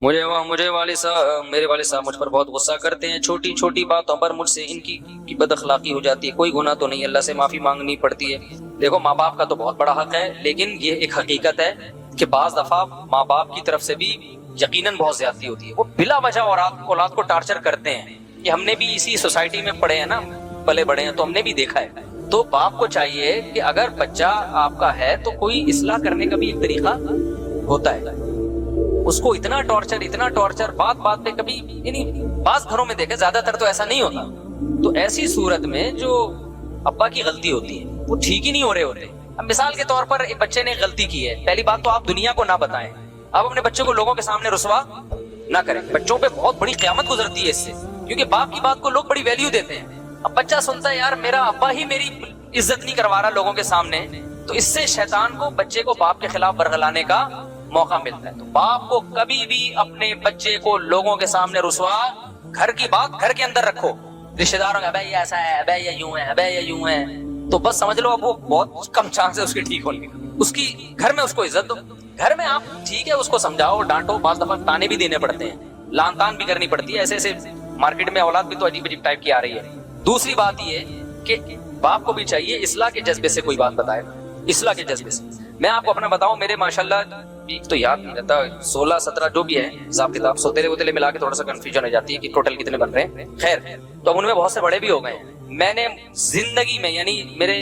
مجھے والد صاحب میرے والد صاحب مجھ پر بہت غصہ کرتے ہیں، چھوٹی چھوٹی باتوں پر مجھ سے ان کی بد اخلاقی ہو جاتی ہے، کوئی گناہ تو نہیں، اللہ سے معافی مانگنی پڑتی ہے۔ دیکھو ماں باپ کا تو بہت بڑا حق ہے، لیکن یہ ایک حقیقت ہے کہ بعض دفعہ ماں باپ کی طرف سے بھی یقیناً بہت زیادتی ہوتی ہے، وہ بلا وجہ اولاد کو ٹارچر کرتے ہیں۔ کہ ہم نے بھی اسی سوسائٹی میں پڑھے ہیں نا، پلے بڑے ہیں، تو ہم نے بھی دیکھا ہے۔ تو باپ کو چاہیے کہ اگر بچہ آپ کا ہے تو کوئی اصلاح کرنے کا بھی ایک طریقہ ہوتا ہے، اس کو اتنا ٹارچر بات بات پہ کبھی، یعنی بعض گھروں میں دیکھیں زیادہ تر تو ایسا نہیں ہوتا، تو ایسی صورت میں جو ابا کی غلطی ہوتی ہے وہ ٹھیک ہی نہیں ہو رہے ہوتے۔ اب مثال کے طور پر ایک بچے نے غلطی کی ہے، پہلی بات تو آپ دنیا کو نہ بتائیں، آپ اپنے بچے کو لوگوں کے سامنے رسوا نہ کریں، بچوں پہ بہت بڑی قیامت گزرتی ہے اس سے، کیونکہ باپ کی بات کو لوگ بڑی ویلیو دیتے ہیں۔ اب بچہ سنتا ہے یار میرا ابا ہی میری عزت نہیں کروا رہا لوگوں کے سامنے، تو اس سے شیطان کو بچے کو باپ کے خلاف برگلانے کا موقع ملتا ہے۔ تو باپ کو کبھی بھی اپنے بچے کو لوگوں کے سامنے رسوا، گھر کی بات گھر کے اندر رکھو، رشتہ داروں کا یہ ایسا ہے، یہ یوں ہے، یہ یوں ہے، تو بس سمجھ لو اب وہ بہت کم چانس ہے اس کی ٹھیک ہونے کی۔ اس کی گھر میں اس کو عزت دو، گھر میں آپ ٹھیک ہے اس کو سمجھاؤ ڈانٹو، بعض دفعہ تانے بھی دینے پڑتے ہیں، لان تان بھی کرنی پڑتی ہے، ایسے مارکیٹ میں اولاد بھی تو عجیب عجیب ٹائپ کی آ رہی ہے۔ دوسری بات یہ کہ باپ کو بھی چاہیے اصلاح کے جذبے سے کوئی بات بتائے، اصلاح کے جذبے سے۔ میں آپ کو اپنا بتاؤں، میرے ماشاءاللہ ایک تو یاد نہیں رہتا، 16 17 جو بھی ہے حساب کتاب، سوتےلے وتیلے ملا کے تھوڑا سا کنفیوژن ہو جاتی ہے کہ ٹوٹل کتنے بن رہے ہیں، خیر تو اب ان میں بہت سے بڑے بھی ہو گئے ہیں۔ میں نے زندگی میں یعنی میرے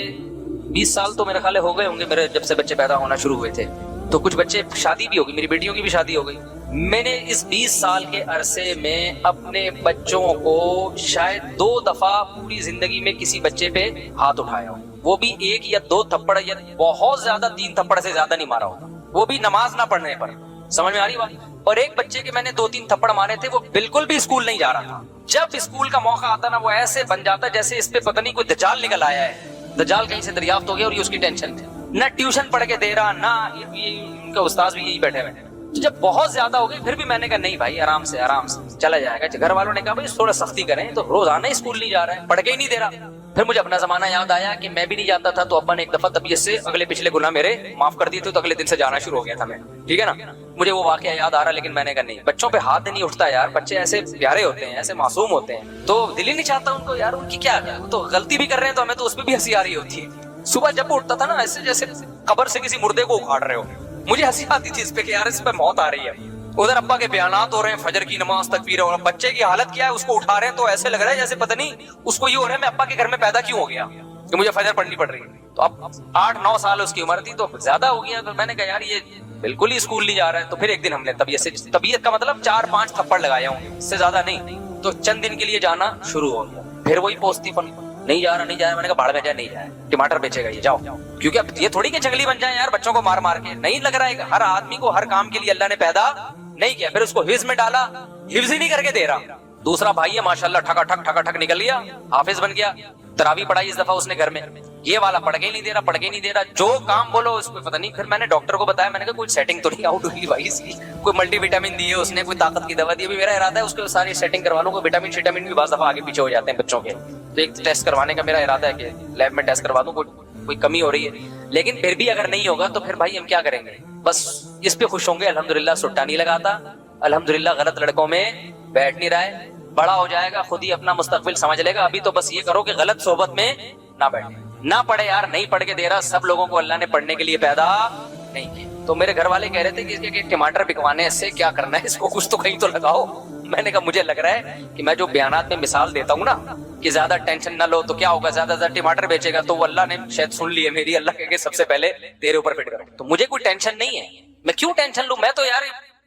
20 سال تو میرے خیال ہو گئے ہوں گے میرے جب سے بچے پیدا ہونا شروع ہوئے تھے، تو کچھ بچے شادی بھی ہو گئی، میری بیٹیوں کی بھی شادی ہو گئی۔ میں نے اس 20 سال کے عرصے میں اپنے بچوں کو شاید 2 دفعہ پوری زندگی میں کسی بچے پہ ہاتھ اٹھایا ہوں، وہ بھی 1 یا 2 تھپڑ، یا بہت زیادہ 3 تھپڑ سے زیادہ نہیں مارا ہوگا، وہ بھی نماز نہ پڑھنے پر۔ سمجھ میں آ رہی بات؟ اور ایک بچے کے میں نے 2-3 تھپڑ مارے تھے، وہ بالکل بھی اسکول نہیں جا رہا تھا، جب اسکول کا موقع آتا نا وہ ایسے بن جاتا جیسے اس پہ پتہ نہیں کوئی دجال نکل آیا ہے، دجال کہیں سے دریافت ہو گیا اور یہ اس کی ٹینشن تھی، نہ ٹیوشن پڑھ کے دے رہا، نہ ان کا استاذ بھی یہی بیٹھے ہوئے ہیں۔ تو جب بہت زیادہ ہو گئی پھر بھی میں نے کہا نہیں بھائی آرام سے چلا جائے گا۔ گھر والوں نے کہا بھائی تھوڑا سختی کریں، تو روزانہ اسکول نہیں جا رہا ہے، پڑھ کے ہی نہیں دے رہا۔ پھر مجھے اپنا زمانہ یاد آیا کہ میں بھی نہیں جاتا تھا، تو ابا نے ایک دفعہ طبیعت سے اگلے پچھلے گناہ میرے معاف کر دیے تھے، تو اگلے دن سے جانا شروع ہو گیا تھا میں، ٹھیک ہے نا۔ مجھے وہ واقعہ یاد آ رہا، لیکن میں نے کہا نہیں، بچوں پہ ہاتھ نہیں اٹھتا یار، بچے ایسے پیارے ہوتے ہیں، ایسے معصوم ہوتے ہیں، تو دل ہی نہیں چاہتا ان کو یار، ان کی کیا ہے، وہ تو غلطی بھی کر رہے ہیں تو ہمیں تو اس پہ بھی ہنسی آ رہی ہوتی ہے۔ صبح جب اٹھتا تھا نا ایسے جیسے قبر سے کسی مردے کو اکھاڑ رہے ہو، مجھے ہنسی آتی تھی اس پہ کہ یار اس پہ موت آ رہی ہے۔ ادھر ابا کے بیانات ہو رہے ہیں، فجر کی نماز، تکبیر، اور بچے کی حالت کیا ہے، اس کو اٹھا رہے ہیں تو ایسے لگ رہا ہے جیسے پتہ نہیں اس کو یہ ہو رہا ہے میں ابا کے گھر میں پیدا کیوں ہو گیا کہ مجھے فجر پڑھنی پڑ رہی ہے۔ تو اب 8-9 سال اس کی عمر تھی، تو زیادہ ہو گیا، تو میں نے کہا یار یہ بالکل ہی اسکول نہیں جا رہا ہے۔ تو پھر ایک دن ہم نے طبیعت کا مطلب 4-5 تھپڑ لگایا ہوں، اس سے زیادہ نہیں، تو چند دن کے لیے جانا شروع ہو گیا۔ پھر وہی پوستی پن، نہیں جا رہا میں نے کہا باڑ میں جا، نہیں جائے، ٹماٹر بیچے گا یہ، جاؤ، کیونکہ اب یہ تھوڑی کہ جنگلی بن جائیں یار بچوں کو مار مار کے، نہیں لگ رہا ہے ہر آدمی کو ہر کام کے لیے اللہ نے پیدا نہیں کیا۔ پھر اس کو حفظ میں ڈالا، حفظ ہی نہیں کر کے دے رہا۔ دوسرا بھائی ہے ماشاءاللہ ٹھکا ٹھک نکل لیا، حافظ بن گیا، تراویح پڑھائی اس دفعہ اس نے گھر میں، یہ والا پڑھ کے ہی نہیں دے رہا، جو کام بولو اس کو پتہ نہیں۔ پھر میں نے ڈاکٹر کو بتایا، میں نے کہا کوئی سیٹنگ تو نہیں آؤٹ ہوئی بھائی اس کی، کوئی ملٹی وٹامن دی ہے اس نے، کوئی طاقت کی دوا دی ہے، میرا ارادہ ہے اس کو ساری سیٹنگ کروا لوں، کوئی وٹامن بھی بعض دفعہ آگے پیچھے ہو جاتے ہیں بچوں کے، تو ایک ٹیسٹ کروانے کا میرا ارادہ ہے کہ لیب میں ٹیسٹ کروا دوں، کوئی کمی ہو رہی ہے۔ لیکن پھر بھی اگر نہیں ہوگا تو پھر بھائی ہم کیا کریں گے، بس اس پہ خوش ہوں گے، الحمدللہ سٹا نہیں لگاتا، الحمدللہ غلط لڑکوں میں بیٹھ نہیں رہا ہے، بڑا ہو جائے گا خود ہی اپنا مستقبل سمجھ لے گا۔ ابھی تو بس یہ کرو کہ غلط صحبت میں نہ بیٹھے، نہ پڑھے یار، نہیں پڑھ کے دے رہا، سب لوگوں کو اللہ نے پڑھنے کے لیے پیدا نہیں کیا۔ تو میرے گھر والے کہہ رہے تھے کہ اس کے ٹماٹر بکوانے اس سے کیا کرنا ہے، اس کو کچھ تو کہیں تو لگاؤ۔ میں نے کہا مجھے لگ رہا ہے کہ میں جو بیانات میں مثال دیتا ہوں نا کہ زیادہ ٹینشن نہ لو تو کیا ہوگا، زیادہ ٹماٹر بیچے گا، تو وہ اللہ نے شاید سن لی ہے میری، اللہ کہے کہ سب سے پہلے تیرے اوپر فٹ کرو، تو مجھے کوئی ٹینشن نہیں ہے، میں کیوں ٹینشن لوں؟ میں تو یار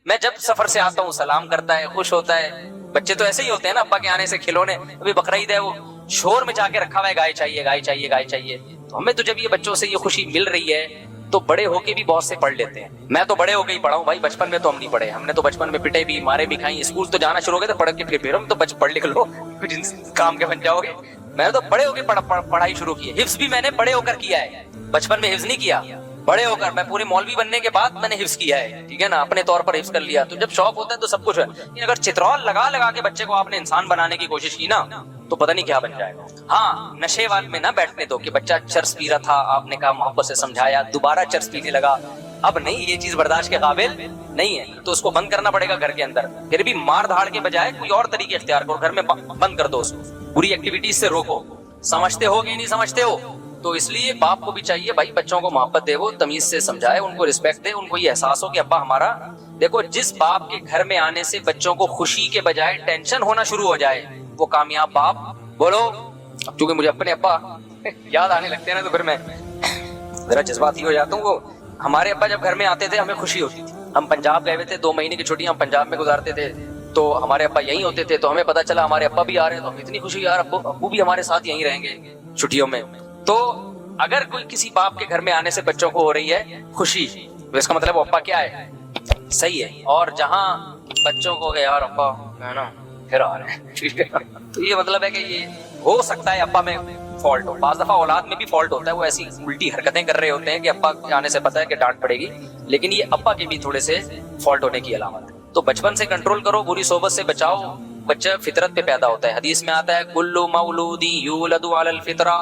میں جب سفر سے آتا ہوں سلام کرتا ہے، خوش ہوتا ہے، بچے تو ایسے ہی ہوتے ہیں نا، ابا کے آنے سے کھلونے، ابھی بقرعید ہے وہ شور میں جا کے رکھا ہوا ہے گائے چاہیے، تو ہمیں تو جب یہ بچوں سے یہ خوشی مل رہی ہے تو بڑے ہو کے بھی بہت سے پڑھ لیتے ہیں۔ میں تو بڑے ہو کے ہی پڑھا ہوں بھائی، بچپن میں تو ہم نہیں پڑھے، ہم نے تو بچپن میں پٹے بھی، مارے بھی کھائیں، اسکول تو جانا شروع ہو گئے تو پڑھ کے پھر ہم تو پڑھ لکھ لو کچھ کام کے بن جاؤ گے۔ میں نے تو بڑے ہو کے پڑھائی شروع کی ہے، حفظ بھی میں نے بڑے ہو کر کیا ہے، بچپن میں حفظ نہیں کیا، بڑے ہو کر میں پورے مولوی بننے کے بعد میں نے حفظ کیا ہے، ٹھیک ہے نا، اپنے طور پر حفظ کر لیا۔ تو جب شوق ہوتا ہے تو سب کچھ ہے، اگر چترول لگا کے بچے کو آپ نے انسان بنانے کی کوشش کی نا تو پتہ نہیں کیا بن جائے گا۔ ہاں نشے وال میں نہ بیٹھنے دو کہ بچہ چرس پی رہا تھا، آپ نے کہا محبت سے سمجھایا، دوبارہ چرس پینے لگا، اب نہیں یہ چیز برداشت کے قابل نہیں ہے تو اس کو بند کرنا پڑے گا گھر کے اندر. پھر بھی مار دھاڑ کے بجائے کوئی اور طریقے اختیار کرو, گھر میں بند کر دو اس کو, بری ایکٹیویٹیز سے روکو. سمجھتے ہو کہ نہیں سمجھتے ہو؟ تو اس لیے باپ کو بھی چاہیے بھائی بچوں کو محبت دے, وہ تمیز سے سمجھائے, ان کو رسپیکٹ دے, ان کو یہ احساس ہو کہ ابا ہمارا. دیکھو جس باپ کے گھر میں آنے سے بچوں کو خوشی کے بجائے ٹینشن ہونا شروع ہو جائے وہ کامیاب باپ. بولو. اب چونکہ مجھے اپنے ابا یاد آنے لگتے ہیں نا تو پھر میں ذرا جذباتی ہو جاتا ہوں. وہ ہمارے ابا جب گھر میں آتے تھے ہمیں خوشی ہوتی تھی. ہم پنجاب گئے ہوئے تھے, 2 مہینے کی چھٹیاں ہم پنجاب میں گزارتے تھے, تو ہمارے ابا یہیں ہوتے تھے, تو ہمیں پتا چلا ہمارے ابا بھی آ رہے ہیں تو ہم اتنی خوشی, یار ابو بھی ہمارے ساتھ یہیں رہیں گے چھٹیوں میں. تو اگر کوئی کسی باپ کے گھر میں آنے سے بچوں کو ہو رہی ہے خوشی تو اس کا مطلب ابا کیا ہے, صحیح ہے. اور جہاں بچوں کو یار ابا ہے نا پھر آ رہے ہیں تو یہ مطلب ہے کہ یہ ہو سکتا ہے ابا میں فالٹ ہو. بعض دفعہ اولاد میں بھی فالٹ ہوتا ہے, وہ ایسی الٹی حرکتیں کر رہے ہوتے ہیں کہ ابا کے آنے سے پتا ہے کہ ڈانٹ پڑے گی, لیکن یہ ابا کے بھی تھوڑے سے فالٹ ہونے کی علامت ہے. تو بچپن سے کنٹرول کرو, بری صحبت سے بچاؤ. بچہ فطرت پہ پیدا ہوتا ہے, حدیث میں آتا ہے کل مولود یولد علی الفطرہ,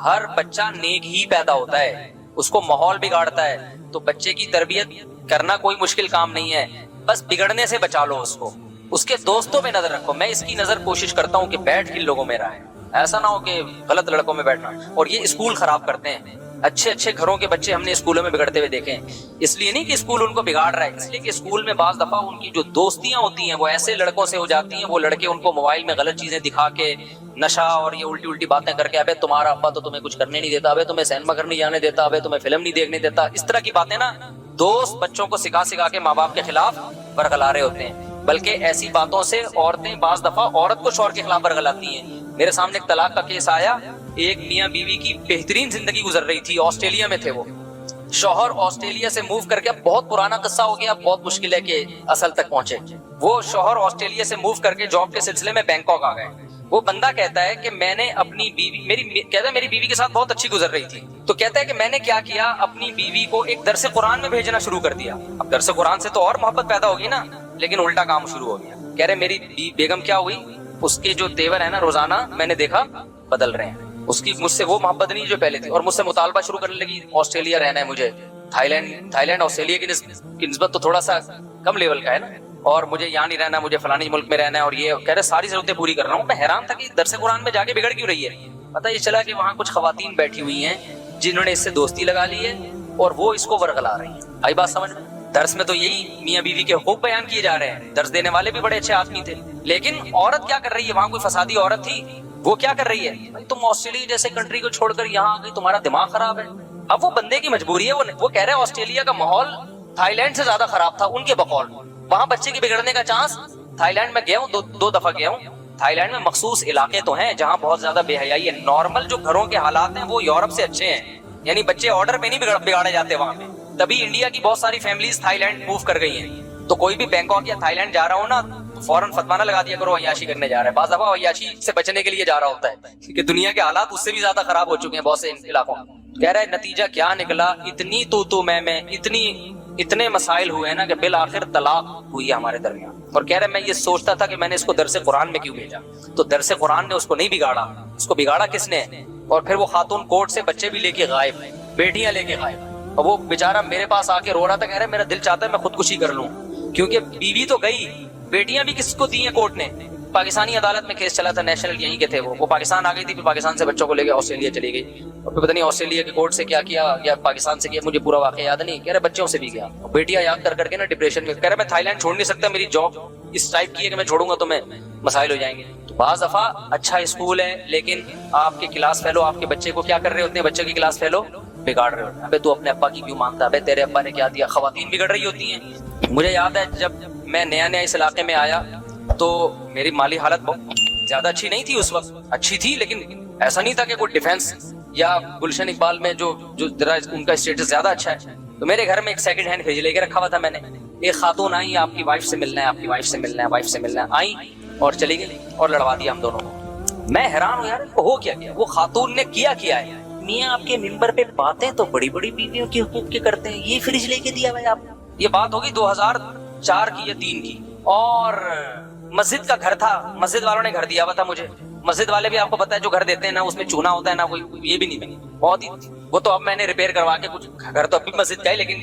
ہر بچہ نیک ہی پیدا ہوتا ہے, اس کو ماحول بگاڑتا ہے. تو بچے کی تربیت کرنا کوئی مشکل کام نہیں ہے, بس بگڑنے سے بچا لو اس کو. اس کے دوستوں پہ نظر رکھو. میں اس کی نظر کوشش کرتا ہوں کہ بیٹھ کن لوگوں میں رہے, ایسا نہ ہو کہ غلط لڑکوں میں بیٹھنا. اور یہ اسکول خراب کرتے ہیں, اچھے اچھے گھروں کے بچے ہم نے اسکولوں میں بگڑتے ہوئے دیکھے ہیں. اس لیے نہیں کہ اسکول ان کو بگاڑ رہا ہے, اس لیے کہ اسکول میں بعض دفعہ ان کی جو دوستیاں ہوتی ہیں وہ ایسے لڑکوں سے ہو جاتی ہیں, وہ لڑکے ان کو موبائل میں غلط چیزیں دکھا کے, نشہ اور یہ الٹی الٹی باتیں کر کے, ابے تمہارا ابا تو تمہیں کچھ کرنے نہیں دیتا, ابے تمہیں سینما گھر نہیں جانے دیتا, ابے تمہیں فلم نہیں دیکھنے دیتا. اس طرح کی باتیں نا دوست بچوں کو سکھا سکھا کے ماں باپ کے خلاف برگلا رہے ہوتے ہیں. بلکہ ایسی باتوں سے عورتیں بعض دفعہ عورت کو شوہر کے خلاف برگلاتی ہیں. میرے سامنے ایک طلاق کا کیس آیا, ایک میاں بیوی کی بہترین زندگی گزر رہی تھی, آسٹریلیا میں تھے وہ. شوہر آسٹریلیا سے موو کر کے, اب بہت پرانا قصہ ہو گیا, بہت مشکل ہے کہ اصل تک پہنچے. وہ شوہر آسٹریلیا سے موو کر کے جاب کے سلسلے میں بینکاک آ گئے. وہ بندہ کہتا ہے کہ میں نے اپنی بیوی, میری بیوی کے ساتھ بہت اچھی گزر رہی تھی, تو کہتا ہے کہ میں نے کیا کیا, اپنی بیوی کو ایک درس قرآن میں بھیجنا شروع کر دیا. اب درس قرآن سے تو اور محبت پیدا ہوگی نا, لیکن الٹا کام شروع ہو گیا. کہہ رہے میری بیگم کیا ہوئی, اس کے جو تیور ہے نا روزانہ میں نے دیکھا بدل رہے ہیں. اس کی مجھ سے وہ محبت نہیں جو پہلے تھی, اور مجھ سے مطالبہ شروع کرنے لگی آسٹریلیا رہنا ہے مجھے. تھائی لینڈ آسٹریلیا کی نسبت تو تھوڑا سا کم لیول کا ہے نا, اور مجھے یہاں نہیں رہنا, مجھے فلانی ملک میں رہنا ہے, اور یہ کہہ رہے ساری ضرورتیں پوری کر رہا ہوں. میں حیران تھا کہ درس قرآن میں جا کے بگڑ کیوں رہی ہے. پتہ یہ چلا کہ وہاں کچھ خواتین بیٹھی ہوئی ہیں جنہوں نے اس سے دوستی لگا لی ہے, اور وہ اس کو ورغلا رہی ہیں. آئی بات سمجھ میں؟ درس میں تو یہی میاں بیوی کے حقوق بیان کیے جا رہے ہیں, درس دینے والے بھی بڑے اچھے آدمی تھے, لیکن عورت کیا کر رہی ہے, وہاں کوئی فسادی عورت تھی, وہ کیا کر رہی ہے, بھائی تم آسٹریلیا جیسے کنٹری کو چھوڑ کر یہاں آ گئی, تمہارا دماغ خراب ہے. اب وہ بندے کی مجبوری ہے, وہ کہہ رہے ہیں آسٹریلیا کا ماحول تھائی لینڈ سے زیادہ خراب تھا ان کے بقول. وہاں بچے کی بگڑنے کا چانس, تھائی لینڈ میں گیا ہوں, دو دفعہ گیا ہوں. تھائی لینڈ میں مخصوص علاقے تو ہیں جہاں بہت زیادہ بے حیائی ہے. نارمل جو گھروں کے حالات ہیں وہ یورپ سے اچھے ہیں, یعنی بچے آرڈر پہ نہیں بگاڑے جاتے وہاں پہ. تبھی انڈیا کی بہت ساری فیملیز تھائی لینڈ موو کر گئی ہیں. تو کوئی بھی بینکاک یا تھائی لینڈ جا رہا ہو نا, فوراً فتوانہ لگا دیا کرو عیاشی کرنے جا رہا ہے. بعض دفعہ عیاشی سے بچنے کے لیے جا رہا ہوتا ہے کہ دنیا کے حالات اس سے بھی زیادہ خراب ہو چکے ہیں بہت سے علاقوں. کہہ رہا ہے نتیجہ کیا نکلا, اتنی تو میں اتنے مسائل ہوئے ہیں نا کہ بالآخر طلاق ہوئی ہے ہمارے درمیان. اور کہہ رہے میں یہ سوچتا تھا کہ میں نے اس کو درس قرآن میں کیوں بھیجا. تو درس قرآن نے اس کو نہیں بگاڑا, اس کو بگاڑا کس نے. اور پھر وہ خاتون کورٹ سے بچے بھی لے کے غائب, بیٹیاں لے کے غائب, اور وہ بیچارہ میرے پاس آ کے رو رہا تھا, کہہ رہا ہے میرا دل چاہتا ہے میں خودکشی کر لوں, کیونکہ بیوی تو گئی, بیٹیاں بھی کس کو دی ہیں کورٹ نے. پاکستانی عدالت میں کیس چلا تھا, نیشنل یہیں کے تھے, وہ پاکستان آ گئی تھی, پھر پاکستان سے بچوں کو لے کے آسٹریلیا چلی گئی, اور پھر پتہ نہیں آسٹریلیا کے کورٹ سے کیا کیا یا پاکستان سے کیا, مجھے پورا واقعہ یاد نہیں. کہہ رہے بچوں سے بھی گیا, بیٹیاں یاد کر کے نا ڈپریشن میں. کہہ رہے میں تھائی لینڈ چھوڑ نہیں سکتا, میری جاب اس ٹائپ کی ہے کہ میں چھوڑوں گا تو میں مسائل ہو جائیں گے. تو بعض دفعہ اچھا اسکول ہے, لیکن آپ کے کلاس فیلو آپ کے بچے کو کیا کر رہے ہوتے ہیں, بچے کی کلاس فیلو بگاڑ رہے ہوتے ہیں. ابے تو اپنے ابا کی کیوں مانگتا, ابے تیرے ابا نے کیا دیا. خواتین بگڑ رہی ہوتی ہیں. مجھے یاد ہے جب میں نیا اس علاقے میں آیا تو میری مالی حالت بہت زیادہ اچھی نہیں تھی اس وقت, اچھی تھی لیکن ایسا نہیں تھا کہ کوئی ڈیفینس یا گلشن اقبال میں جو ذرا ان کا اسٹیٹس زیادہ اچھا ہے. تو میرے گھر میں ایک سیکنڈ ہینڈ فریج لے کے رکھا ہوا تھا میں نے. ایک خاتون آئی, آپ کی وائف سے ملنا ہے, آپ کی وائف سے ملنا ہے, وائف سے ملنا ہے, آئی اور چلی گئی اور لڑوا دیا ہم دونوں کو. میں حیران ہوں یار ہو کیا گیا. وہ خاتون نے کیا ہے, میاں آپ کے ممبر پہ باتیں تو بڑی بڑی بیویوں کے حقوق کے کرتے ہیں, یہ فریج لے کے دیا بھائی آپ. یہ بات ہوگی 2004 کی یا 3 کی, اور مسجد کا گھر تھا, مسجد والوں نے گھر دیا ہوا تھا مجھے. مسجد والے بھی آپ کو پتا ہے جو گھر دیتے ہیں نا اس میں چونا ہوتا ہے نا, کوئی یہ بھی نہیں, بہت ہی. وہ تو اب میں نے ریپیئر کروا کے کچھ گھر تو اب بھی مسجد کا ہے, لیکن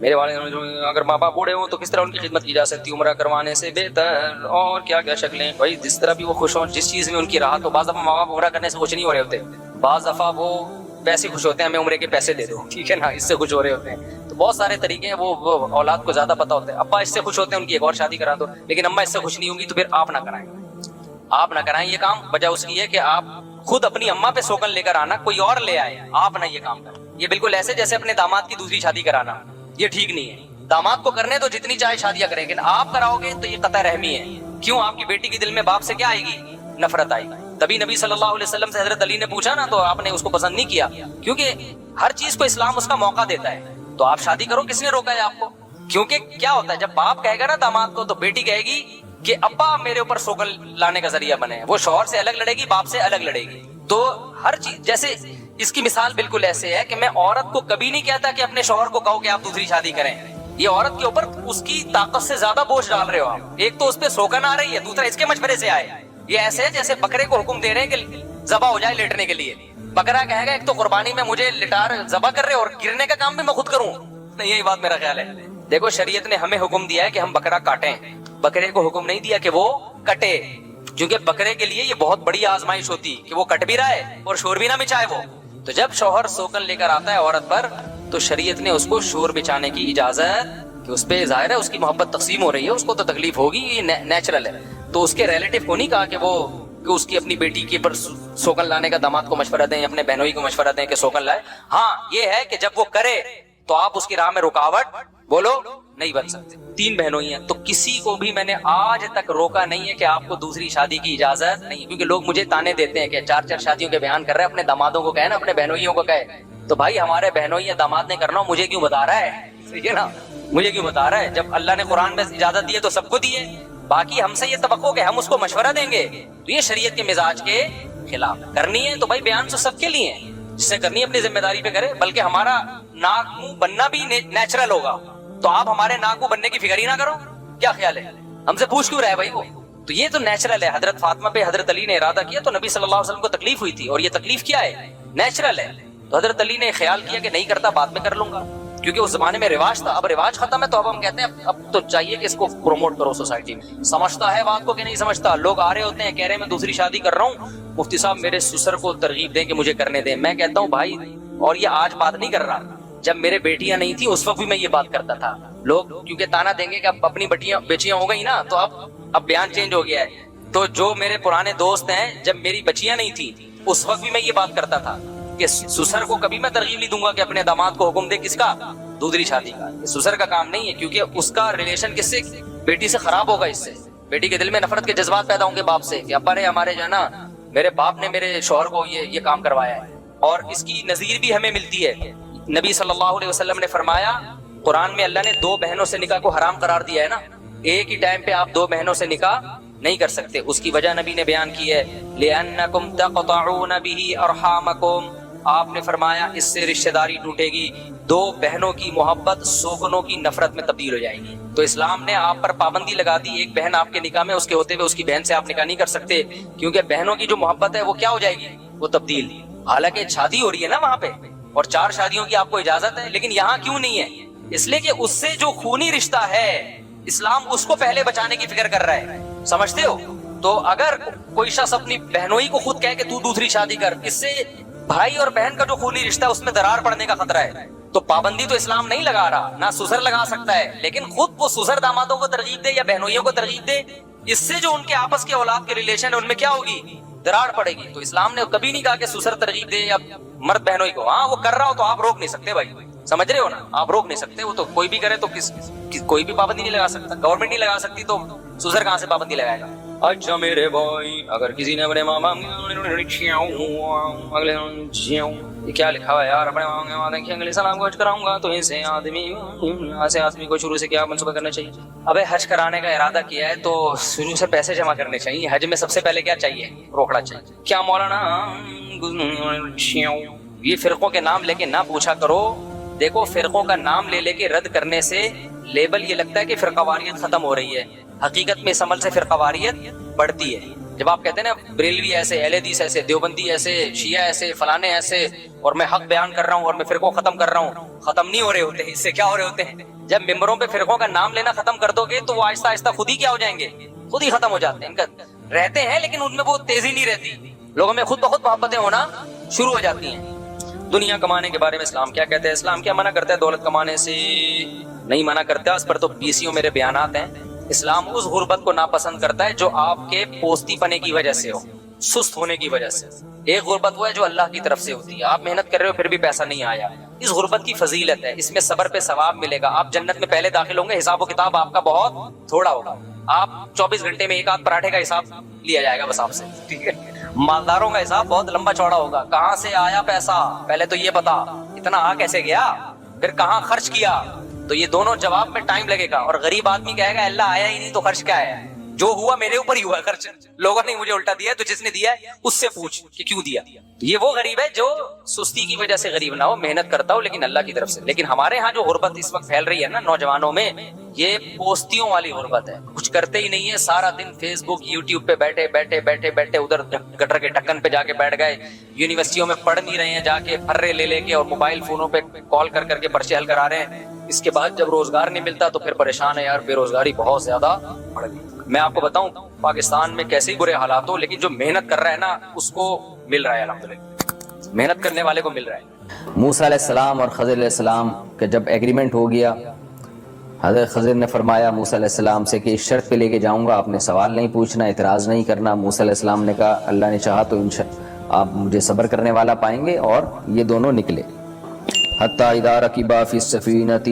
میرے والد اگر ماں باپ بوڑھے ہوں تو کس طرح ان کی خدمت کی جا سکتی؟ عمرہ کروانے سے بہتر. اور کیا کیا شکلیں بھائی جس طرح بھی وہ خوش ہوں, جس چیز میں ان کی راحت ہو. بعض دفعہ ماں باپ عمرہ کرنے سے خوش نہیں ہو رہے ہوتے, بعض دفعہ وہ پیسے خوش ہوتے ہیں, ہمیں عمرے کے پیسے دے دو, ٹھیک ہے نا, اس سے خوش ہو رہے ہوتے ہیں. تو بہت سارے طریقے ہیں, وہ اولاد کو زیادہ پتہ ہوتا ہے. ابا اس سے خوش ہوتے ہیں ان کی ایک اور شادی کرا دو, لیکن اماں اس سے خوش نہیں ہوں گی تو پھر آپ نہ کرائیں, آپ نہ کرائیں یہ کام. وجہ اس کی ہے کہ آپ خود اپنی اماں پہ سوگن لے کر آنا, کوئی اور لے آئے, آپ نہ یہ کام کریں. یہ بالکل ایسے جیسے اپنے داماد کی دوسری شادی کرانا, یہ ٹھیک نہیں ہے. داماد کو کرنے تو جتنی چاہے شادیاں کریں, لیکن آپ کراؤ گے تو یہ قطع رحمی ہے. کیوں؟ آپ کی بیٹی کے دل میں باپ سے کیا آئے گی؟ نفرت آئے گی. تبھی نبی صلی اللہ علیہ وسلم سے حضرت علی نے پوچھا نا, تو آپ نے اس کو پسند نہیں کیا, کیونکہ ہر چیز کو اسلام اس کا موقع دیتا ہے. تو آپ شادی کرو, کس نے روکا ہے آپ کو؟ کیونکہ کیا ہوتا ہے, جب باپ کہے گا نا داماد کو, تو بیٹی کہے گی کہ ابا میرے اوپر سوگن لانے کا ذریعہ بنے. وہ شوہر سے الگ لڑے گی, باپ سے الگ لڑے گی. تو ہر چیز, جیسے اس کی مثال بالکل ایسے ہے کہ میں عورت کو کبھی نہیں کہتا کہ اپنے شوہر کو کہو کہ آپ دوسری شادی کریں. یہ عورت کے اوپر اس کی طاقت سے زیادہ بوجھ ڈال رہے ہو آپ. ایک تو اس پہ سوگن آ رہی ہے, دوسرا اس کے مشورے سے آئے. یہ ایسے ہے جیسے بکرے کو حکم دے رہے ہیں کہ ذبح ہو جائے لیٹنے کے لیے. بکرا کہے گا ایک تو قربانی میں مجھے لٹار ذبح کر رہے اور گرنے کا کام بھی میں خود کروں. نہیں, یہی بات میرا خیال ہے. دیکھو شریعت نے ہمیں حکم دیا ہے کہ ہم بکرا کاٹیں, بکرے کو حکم نہیں دیا کہ وہ کٹے, کیونکہ بکرے کے لیے یہ بہت بڑی آزمائش ہوتی کہ وہ کٹ بھی رہا ہے اور شور بھی نہ مچائے وہ. تو جب شوہر سوگن لے کر آتا ہے عورت پر, تو شریعت نے اس کو شور بچانے کی اجازت, کہ اس پہ ظاہر ہے اس کی محبت تقسیم ہو رہی ہے, اس کو تو تکلیف ہوگی, یہ نیچرل ہے. تو اس کے ریلیٹیو کو نہیں کہا کہ اس کی اپنی بیٹی کے پر سوگن لانے کا داماد کو مشورہ دیں, اپنے بہنوئی کو مشورہ دیں کہ سوگن لائے. ہاں یہ ہے کہ جب وہ کرے تو آپ اس کی راہ میں رکاوٹ بولو نہیں بن سکتے. 3 بہنوئی ہیں, تو کسی کو بھی میں نے آج تک روکا نہیں ہے کہ آپ کو دوسری شادی کی اجازت نہیں. کیونکہ لوگ مجھے تانے دیتے ہیں کہ 4 شادیوں کے بیان کر رہے ہیں, اپنے دامادوں کو کہے نا, اپنے بہنوئیوں کو کہے. تو بھائی ہمارے بہنوئی یا داماد نے کرنا, مجھے کیوں بتا رہا ہے؟ ٹھیک ہے نا, مجھے کیوں بتا رہا ہے؟ جب اللہ نے قرآن میں اجازت دی ہے تو سب کو دی ہے. باقی ہم سے یہ توقع کہ ہم اس کو مشورہ دیں گے, تو یہ شریعت کے مزاج کے خلاف. کرنی ہے تو بھائی بیان تو سب کے لیے ہیں, جس سے کرنی ہے اپنی ذمہ داری پہ کرے. بلکہ ہمارا ناک منہ بننا بھی نیچرل ہوگا, تو آپ ہمارے ناک منہ بننے کی فکر ہی نہ کرو. کیا خیال ہے؟ ہم سے پوچھ کیوں رہے بھائی وہ؟ تو یہ تو نیچرل ہے. حضرت فاطمہ پہ حضرت علی نے ارادہ کیا تو نبی صلی اللہ علیہ وسلم کو تکلیف ہوئی تھی, اور یہ تکلیف کیا ہے؟ نیچرل ہے. تو حضرت علی نے خیال کیا کہ نہیں کرتا, بعد میں کر لوں گا, کیونکہ اس زمانے میں رواج تھا. اب رواج ختم ہے, تو اب ہم کہتے ہیں اب تو چاہیے کہ اس کو پروموٹ کرو سوسائٹی میں. سمجھتا ہے بات کو کہ نہیں سمجھتا. لوگ آ رہے ہوتے ہیں, کہہ رہے ہیں میں دوسری شادی کر رہا ہوں, مفتی صاحب میرے سسر کو ترغیب دیں کہ مجھے کرنے دیں. میں کہتا ہوں بھائی, اور یہ آج بات نہیں کر رہا, جب میرے بیٹیاں نہیں تھی اس وقت بھی میں یہ بات کرتا تھا. لوگ کیونکہ تانا دیں گے کہ اب اپنی بچیاں ہو گئی نا, تو اب بیان چینج ہو گیا ہے. تو جو میرے پرانے دوست ہیں, جب میری بچیاں نہیں تھی اس وقت بھی میں یہ بات کرتا تھا کہ سسر کو کبھی میں ترغیب نہیں دوں گا کہ اپنے داماد کو حکم دے کس کا؟ دوسری شادی کا. سسر کا کام نہیں ہے, کیونکہ اس کا ریلیشن کس سے؟ بیٹی سے خراب ہوگا. اس سے بیٹی کے دل میں نفرت کے جذبات پیدا ہوں گے باپ سے, کہ ابا رے ہمارے جو ہے نا, میرے باپ نے میرے شوہر کو یہ کام کروایا ہے. اور اس کی نظیر بھی ہمیں ملتی ہے. نبی صلی اللہ علیہ وسلم نے فرمایا, قرآن میں اللہ نے 2 بہنوں سے نکاح کو حرام قرار دیا ہے نا, ایک ہی ٹائم پہ آپ 2 بہنوں سے نکاح نہیں کر سکتے. اس کی وجہ نبی نے بیان کی ہے, لِأَنَّكُمْ تَقْطَعُونَ بِهِ أَرْحَامَكُمْ, آپ نے فرمایا اس سے رشتہ داری ٹوٹے گی. 2 بہنوں کی محبت سوگنوں کی نفرت میں تبدیل ہو جائے گی. تو اسلام نے آپ پر پابندی لگا دی, ایک بہن آپ کے نکاح میں, اس کے ہوتے ہوئے اس کی بہن سے آپ نکاح نہیں کر سکتے, کیونکہ بہنوں کی جو محبت ہے وہ کیا ہو جائے گی؟ وہ تبدیل. حالانکہ شادی ہو رہی ہے نا وہاں پہ, اور 4 شادیوں کی آپ کو اجازت ہے, لیکن یہاں کیوں نہیں ہے؟ اس لیے کہ اس سے جو خونی رشتہ ہے, اسلام اس کو پہلے بچانے کی فکر کر رہا ہے. سمجھتے ہو؟ تو اگر کوئی شخص اپنی بہنوئی کو خود کہے کہ تو دوسری شادی کر, اس سے بھائی اور بہن کا جو خونی رشتہ ہے اس میں درار پڑنے کا خطرہ ہے. تو پابندی تو اسلام نہیں لگا رہا, نہ سسر لگا سکتا ہے, لیکن خود وہ سسر دامادوں کو ترغیب دے یا بہنوئیوں کو ترغیب دے, اس سے جو ان کے آپس کے اولاد کے ریلیشن ہے ان میں کیا ہوگی؟ درار پڑے گی. تو اسلام نے کبھی نہیں کہا کہ سسر ترغیب دے یا مرد بہنوئی کو. ہاں وہ کر رہا ہو تو آپ روک نہیں سکتے بھائی, سمجھ رہے ہو نا, آپ روک نہیں سکتے. وہ تو کوئی بھی کرے تو کوئی بھی پابندی نہیں لگا سکتا, گورنمنٹ نہیں لگا سکتی, تو سسر کہاں سے پابندی لگائے گا؟ اچھا میرے بھائی, اگر کسی نے اپنے ماں باپ یہ کیا لکھا ہوا ہے یار, اپنے ماں باپ کے سلام کو حج کراؤں گا, تو ایسے آدمی کو شروع سے کیا منصوبہ کرنا چاہیے؟ ابے حج کرانے کا ارادہ کیا ہے تو شروع سے پیسے جمع کرنے چاہیے. حج میں سب سے پہلے کیا چاہیے؟ روکڑا چاہیے. کیا مولانا یہ فرقوں کے نام لے کے نہ پوچھا کرو. دیکھو فرقوں کا نام لے کے رد کرنے سے لیبل یہ لگتا ہے کہ فرقہ واریت ختم ہو رہی ہے. حقیقت میں اس عمل سے فرقہ واریت بڑھتی ہے. جب آپ کہتے ہیں نا بریلوی ایسے، اہل حدیث ایسے، دیوبندی ایسے، شیعہ ایسے، فلانے ایسے، اور میں حق بیان کر رہا ہوں اور میں فرقوں ختم کر رہا ہوں، ختم نہیں ہو رہے ہوتے. اس سے کیا ہو رہے ہوتے ہیں؟ جب ممبروں پہ فرقوں کا نام لینا ختم کر دو گے تو وہ آہستہ آہستہ خود ہی کیا ہو جائیں گے؟ خود ہی ختم ہو جاتے ہیں. ان کا رہتے ہیں لیکن ان میں وہ تیزی نہیں رہتی، لوگوں میں خود بخود محبتیں ہونا شروع ہو جاتی ہیں. دنیا کمانے کے بارے میں اسلام کیا کہتا ہے؟ اسلام کیا منع کرتا ہے دولت کمانے سے؟ نہیں منع کرتا. اس پر تو 20 میرے بیانات ہیں. اسلام اس غربت کو ناپسند کرتا ہے جو آپ کے پوستی پنے کی وجہ سے ہو، سست ہونے کی وجہ سے. ایک غربت وہ ہے جو اللہ کی طرف سے ہوتی ہے، آپ محنت کر رہے ہو پھر بھی پیسہ نہیں آیا. اس غربت کی فضیلت ہے، اس میں صبر پہ ثواب ملے گا. آپ جنت میں پہلے داخل ہوں گے، حساب و کتاب آپ کا بہت تھوڑا ہوگا. آپ 24 گھنٹے میں ایک آدھ پراٹھے کا حساب لیا جائے گا بس آپ سے، ٹھیک ہے. مالداروں کا حساب بہت لمبا چوڑا ہوگا. کہاں سے آیا پیسہ پہلے تو یہ پتا، اتنا آ کیسے گیا، پھر کہاں خرچ کیا. تو یہ دونوں جواب میں ٹائم لگے گا. اور غریب آدمی کہے گا اللہ آیا ہی نہیں تو خرچ کیا ہے؟ جو ہوا میرے اوپر ہی ہوا خرچ، لوگوں نے مجھے الٹا دیا ہے، تو جس نے دیا ہے اس سے پوچھ کہ کیوں دیا. یہ وہ غریب ہے جو سستی کی وجہ سے غریب نہ ہو، محنت کرتا ہو لیکن اللہ کی طرف سے. لیکن ہمارے ہاں جو غربت اس وقت پھیل رہی ہے نا نوجوانوں میں، یہ پوستیوں والی غربت ہے. کچھ کرتے ہی نہیں ہے، سارا دن فیس بک یوٹیوب پہ بیٹھے بیٹھے بیٹھے بیٹھے ادھر گٹر کے ڈھکن پہ جا کے بیٹھ گئے. یونیورسٹیوں میں پڑھ نہیں رہے ہیں، جا کے پھرے لے لے کے اور موبائل فونوں پہ کال کر کر کے پرچے حل کرا رہے ہیں. اس کے بعد جب روزگار نہیں ملتا تو پھر پریشان ہے یار، بے روزگاری بہت زیادہ بڑھ گئی. میں آپ کو بتاؤں پاکستان میں کیسے ہی برے حالات ہو، لیکن جو محنت کر رہا ہے نا اس کو مل رہا ہے، الحمدللہ محنت کرنے والے کو مل رہا ہے. موسیٰ علیہ السلام اور خضر علیہ السلام کا جب ایگریمنٹ ہو گیا، حضرت خضر نے فرمایا موسیٰ علیہ السلام سے کہ اس شرط پہ لے کے جاؤں گا، آپ نے سوال نہیں پوچھنا، اعتراض نہیں کرنا. موسیٰ علیہ السلام نے کہا اللہ نے چاہا تو آپ مجھے صبر کرنے والا پائیں گے. اور یہ دونوں نکلے. حتیٰ اذا رکبا فی السفینۃ،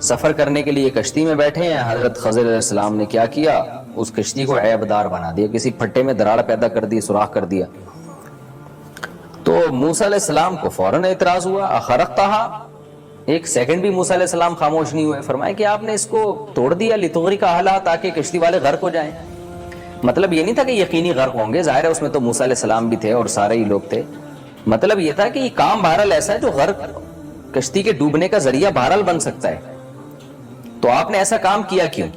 سفر کرنے کے لیے کشتی میں بیٹھے ہیں. حضرت خضر علیہ السلام نے کیا کیا؟ اس کشتی کو عیب دار بنا دیا، کسی پھٹے میں دراڑ پیدا کر دی، سوراخ کر دیا. تو موسیٰ علیہ السلام کو فوراً اعتراض ہوا. اخرقتھا، ایک سیکنڈ بھی موسیٰ علیہ السلام خاموش نہیں ہوئے. فرمایا کہ آپ نے اس کو توڑ دیا لتغرق اہلھا، تاکہ کشتی والے غرق ہو جائیں. مطلب یہ نہیں تھا کہ یقینی غرق ہوں گے، ظاہر ہے اس میں تو موسیٰ علیہ السلام بھی تھے اور سارے ہی لوگ تھے. مطلب یہ تھا کہ یہ کام بہرحال ایسا ہے جو غرق، کشتی کے ڈوبنے کا ذریعہ بہرحال بن سکتا ہے. تو آپ نے ایسا کام کیا کیوں؟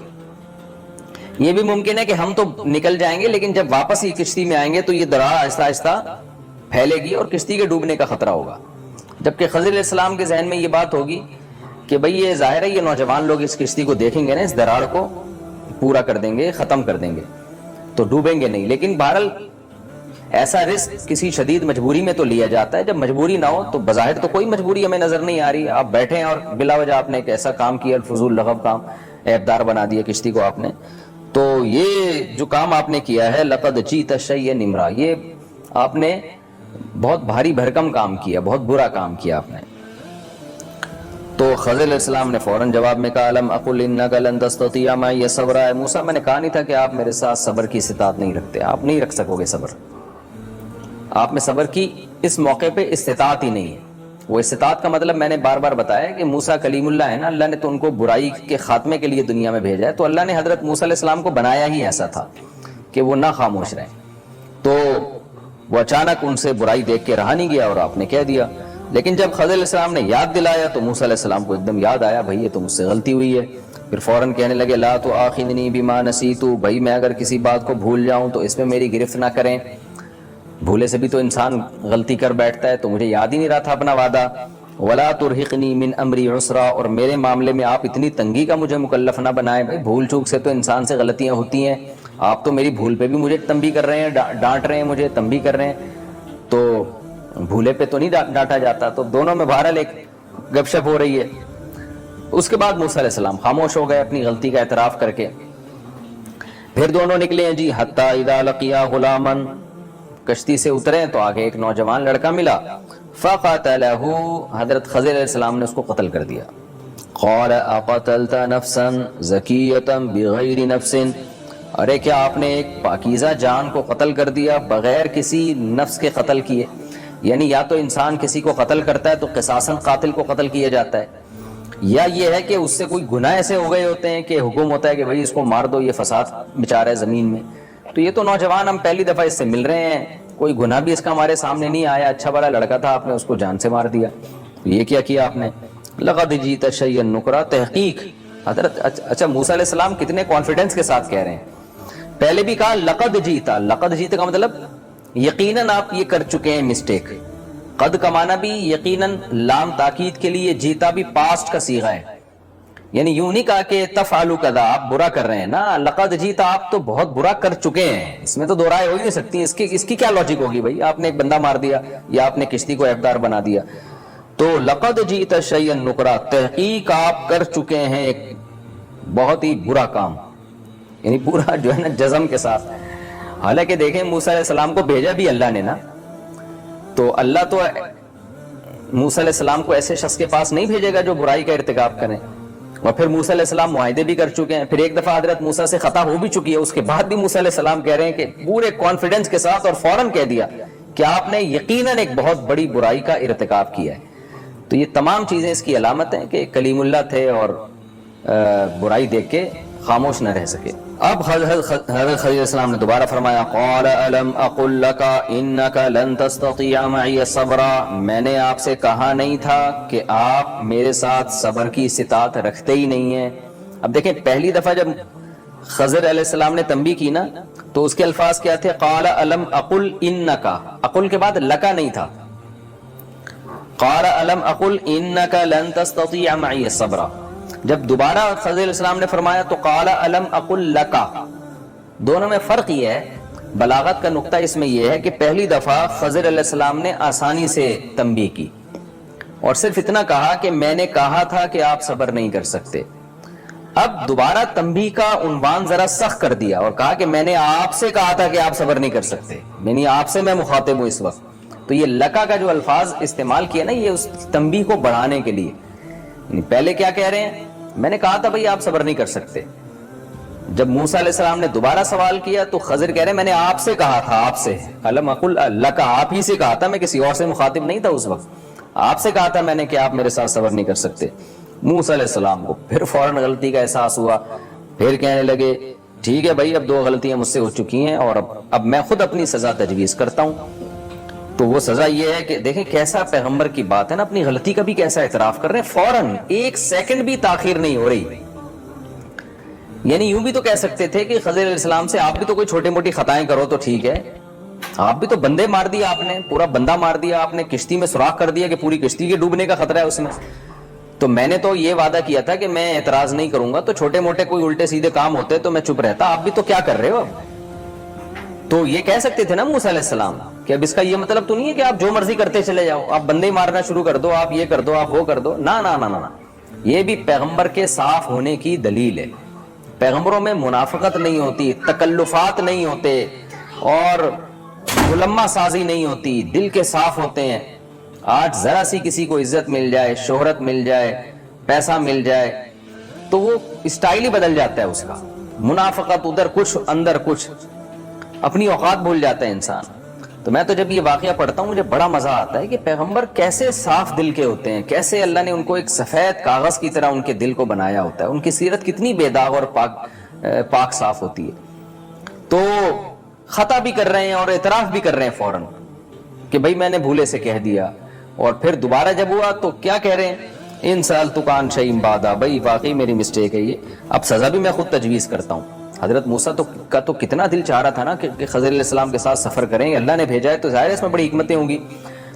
یہ بھی ممکن ہے کہ ہم تو نکل جائیں گے لیکن جب واپس ہی کشتی میں آئیں گے تو یہ دراڑ آہستہ آہستہ پھیلے گی اور کشتی کے ڈوبنے کا خطرہ ہوگا. جبکہ خضر علیہ السلام کے ذہن میں یہ بات ہوگی کہ بھئی یہ ظاہر ہے یہ نوجوان لوگ اس کشتی کو دیکھیں گے نا، اس دراڑ کو پورا کر دیں گے، ختم کر دیں گے تو ڈوبیں گے نہیں. لیکن بہرحال ایسا رسک کسی شدید مجبوری میں تو لیا جاتا ہے. جب مجبوری نہ ہو تو بظاہر تو کوئی مجبوری ہمیں نظر نہیں آ رہی. آپ بیٹھے ہیں اور بلا وجہ آپ نے ایک ایسا کام کیا، الفضول لغو کام، عیب دار بنا دیا کشتی کو آپ نے. تو یہ جو کام آپ نے کیا ہے لقد جئت شیئا نمرا، یہ آپ نے بہت بھاری بھرکم کام کیا، بہت برا کام کیا آپ نے. تو خضر علیہ السلام نے فوراً جواب میں کہا الم اقل انک لن تستطیع معی صبرا، موسیٰ میں نے کہا نہیں تھا کہ آپ میرے ساتھ صبر کی استطاعت نہیں رکھتے، آپ نہیں رکھ سکو گے صبر. آپ میں صبر کی اس موقع پہ استطاعت ہی نہیں ہے. وہ استطاعت کا مطلب میں نے بار بار بتایا کہ موسیٰ کلیم اللہ ہے نا، اللہ نے تو ان کو برائی کے خاتمے کے لیے دنیا میں بھیجا ہے. تو اللہ نے حضرت موسیٰ علیہ السلام کو بنایا ہی ایسا تھا کہ وہ نہ خاموش رہیں. تو وہ اچانک ان سے برائی دیکھ کے رہا نہیں گیا اور آپ نے کہہ دیا. لیکن جب خضر علیہ السلام نے یاد دلایا تو موسیٰ علیہ السلام کو ایک دم یاد آیا بھائی یہ تو مجھ سے غلطی ہوئی ہے. پھر فوراً کہنے لگے لا تؤاخذنی بما نسیت، بھائی میں اگر کسی بات کو بھول جاؤں تو اس میں میری گرفت نہ کریں. بھولے سے بھی تو انسان غلطی کر بیٹھتا ہے، تو مجھے یاد ہی نہیں رہا تھا اپنا وعدہ. ولا ترہقنی من امری عسرا، اور میرے معاملے میں آپ اتنی تنگی کا مجھے مکلف نہ بنائیں. بھائی بھول چوک سے تو انسان سے غلطیاں ہوتی ہیں، آپ تو میری بھول پہ بھی مجھے تنبیہ کر رہے ہیں، ڈانٹ رہے ہیں، مجھے تنبیہ کر رہے ہیں، تو بھولے پہ تو نہیں ڈانٹا جاتا. تو دونوں میں بہرحال ایک گپ شپ ہو رہی ہے. اس کے بعد موسیٰ علیہ السلام خاموش ہو گئے اپنی غلطی کا اعتراف کر کے. پھر دونوں نکلے ہیں جی. حتی اذا لقیا غلاما، کشتی سے اترے تو آگے ایک نوجوان لڑکا ملا. فقتلہ، حضرت خضر علیہ السلام نے اس کو قتل کر دیا. قال اقتلت نفسا زکیۃ بغیر نفس، ارے کیا آپ نے ایک پاکیزہ جان کو قتل کر دیا بغیر کسی نفس کے قتل کیے. یعنی یا تو انسان کسی کو قتل کرتا ہے تو قصاصاً قاتل کو قتل کیا جاتا ہے، یا یہ ہے کہ اس سے کوئی گناہ ایسے ہو گئے ہوتے ہیں کہ حکم ہوتا ہے کہ بھائی اس کو مار دو، یہ فساد مچا رہا ہے زمین میں. تو یہ تو نوجوان ہم پہلی دفعہ اس سے مل رہے ہیں، کوئی گناہ بھی اس کا ہمارے سامنے نہیں آیا، اچھا بڑا لڑکا تھا، آپ نے اس کو جان سے مار دیا. یہ کیا آپ نے؟ لقد جئت شیئا نکرا، تحقیق حضرت. اچھا موسیٰ علیہ السلام کتنے کانفیڈنس کے ساتھ کہہ رہے ہیں پہلے بھی کہا لقد جیتا، لقد جیتا کا مطلب یقیناً آپ یہ کر چکے ہیں مسٹیک. قد کا معنی بھی یقیناً لام تاکید کے لیے، جیتا بھی پاسٹ کا صیغہ ہے. یعنی یوں نہیں کہا کہ تفعلوا کذا، آپ برا کر رہے ہیں نا، لقد جیتا آپ تو بہت برا کر چکے ہیں. اس میں تو دو رائے ہو ہی نہیں سکتی. اس کی کیا لاجک ہوگی بھائی؟ آپ نے ایک بندہ مار دیا یا آپ نے کشتی کو عیبدار بنا دیا. تو لقد جیتا شیئا نکرا، تحقیق آپ کر چکے ہیں ایک بہت ہی برا کام. یعنی پورا جو ہے نا جزم کے ساتھ. حالانکہ دیکھیں موسیٰ علیہ السلام کو بھیجا بھی اللہ نے نا، تو اللہ تو موسیٰ علیہ السلام کو ایسے شخص کے پاس نہیں بھیجے گا جو برائی کا ارتکاب کرے. اور پھر موسیٰ علیہ السلام معاہدے بھی کر چکے ہیں. پھر ایک دفعہ حضرت موسیٰ سے خطا ہو بھی چکی ہے، اس کے بعد بھی موسیٰ علیہ السلام کہہ رہے ہیں کہ پورے کانفیڈنس کے ساتھ اور فوراً کہہ دیا کہ آپ نے یقیناً ایک بہت بڑی برائی کا ارتکاب کیا ہے. تو یہ تمام چیزیں اس کی علامت ہیں کہ کلیم اللہ تھے اور برائی دیکھ کے خاموش نہ رہ سکے. اب حضرت خضر علیہ السلام نے دوبارہ فرمایا قال الم اقل لك انك لن تستطيع معي صبرا، میں نے آپ سے کہا نہیں تھا کہ آپ میرے ساتھ صبر کی استطاعت رکھتے ہی نہیں ہیں. اب دیکھیں پہلی دفعہ جب خضر علیہ السلام نے تنبیہ کی نا تو اس کے الفاظ کیا تھے؟ قال الم اقل انك، اقل کے بعد لکا نہیں تھا. قال الم اقل انك لن تستطيع معي صبرا. جب دوبارہ خضر علیہ السلام نے فرمایا تو قال الم اقل لکا. دونوں میں فرق یہ ہے، بلاغت کا نقطہ اس میں یہ ہے کہ پہلی دفعہ خضر علیہ السلام نے آسانی سے تنبیہ کی اور صرف اتنا کہا کہ میں نے کہا تھا کہ آپ صبر نہیں کر سکتے. اب دوبارہ تنبیہ کا عنوان ذرا سخت کر دیا اور کہا کہ میں نے آپ سے کہا تھا کہ آپ صبر نہیں کر سکتے، یعنی آپ سے میں مخاطب ہوں اس وقت. تو یہ لکا کا جو الفاظ استعمال کیا نا، یہ اس تنبیہ کو بڑھانے کے لیے. یعنی پہلے کیا کہہ رہے ہیں؟ میں نے کہا تھا بھئی آپ صبر نہیں کر سکتے. جب موسیٰ علیہ السلام نے دوبارہ سوال کیا تو خضر کہہ رہے ہیں میں نے آپ سے کہا تھا، آپ سے الم اقل لک، آپ ہی سے کہا تھا، میں کسی اور سے مخاطب نہیں تھا اس وقت. آپ سے کہا تھا میں نے کہ آپ میرے ساتھ صبر نہیں کر سکتے. موسیٰ علیہ السلام کو پھر فوراً غلطی کا احساس ہوا. پھر کہنے لگے ٹھیک ہے بھائی اب 2 غلطیاں مجھ سے ہو چکی ہیں اور اب میں خود اپنی سزا تجویز کرتا ہوں. تو وہ سزا یہ ہے کہ دیکھیں کیسا پیغمبر کی بات ہے نا، اپنی غلطی کا بھی کیسا اعتراف کر رہے ہیں، فوراً 1 سیکنڈ بھی تاخیر نہیں ہو رہی. یعنی یوں بھی تو کہہ سکتے تھے کہ خضر علیہ السلام سے آپ بھی تو کوئی چھوٹی موٹی خطائیں کرو تو ٹھیک ہے، آپ بھی تو بندے مار دیا، آپ نے پورا بندہ مار دیا، آپ نے کشتی میں سوراخ کر دیا کہ پوری کشتی کے ڈوبنے کا خطرہ ہے اس میں. تو میں نے تو یہ وعدہ کیا تھا کہ میں اعتراض نہیں کروں گا، تو چھوٹے موٹے کوئی الٹے سیدھے کام ہوتے تو میں چپ رہتا، آپ بھی تو کیا کر رہے ہو اب. تو یہ کہہ سکتے تھے نا موسیٰ علیہ السلام کہ اب اس کا یہ مطلب تو نہیں ہے کہ آپ جو مرضی کرتے چلے جاؤ، آپ بندے مارنا شروع کر دو، آپ یہ کر دو، آپ وہ کر دو. نا نا نا نا، یہ بھی پیغمبر کے صاف ہونے کی دلیل ہے. پیغمبروں میں منافقت نہیں ہوتی، تکلفات نہیں ہوتے اور ملمہ سازی نہیں ہوتی، دل کے صاف ہوتے ہیں. آج ذرا سی کسی کو عزت مل جائے، شہرت مل جائے، پیسہ مل جائے تو وہ اسٹائل ہی بدل جاتا ہے اس کا. منافقت ادھر کچھ اندر کچھ، اپنی اوقات بھول جاتا ہے انسان. تو میں تو جب یہ واقعہ پڑھتا ہوں مجھے بڑا مزہ آتا ہے کہ پیغمبر کیسے صاف دل کے ہوتے ہیں، کیسے اللہ نے ان کو ایک سفید کاغذ کی طرح ان کے دل کو بنایا ہوتا ہے. ان کی سیرت کتنی بے داغ اور پاک صاف ہوتی ہے. تو خطا بھی کر رہے ہیں اور اعتراف بھی کر رہے ہیں فوراً کہ بھائی میں نے بھولے سے کہہ دیا. اور پھر دوبارہ جب ہوا تو کیا کہہ رہے ہیں؟ ان سألتک عن شیء بعد، بھائی واقعی میری مسٹیک ہے یہ، اب سزا بھی میں خود تجویز کرتا ہوں. حضرت موسیٰ کا تو کتنا دل چاہ رہا تھا نا کہ خضر علیہ السلام کے ساتھ سفر کریں، اللہ نے بھیجا ہے تو ظاہر ہے اس میں بڑی حکمتیں ہوں گی.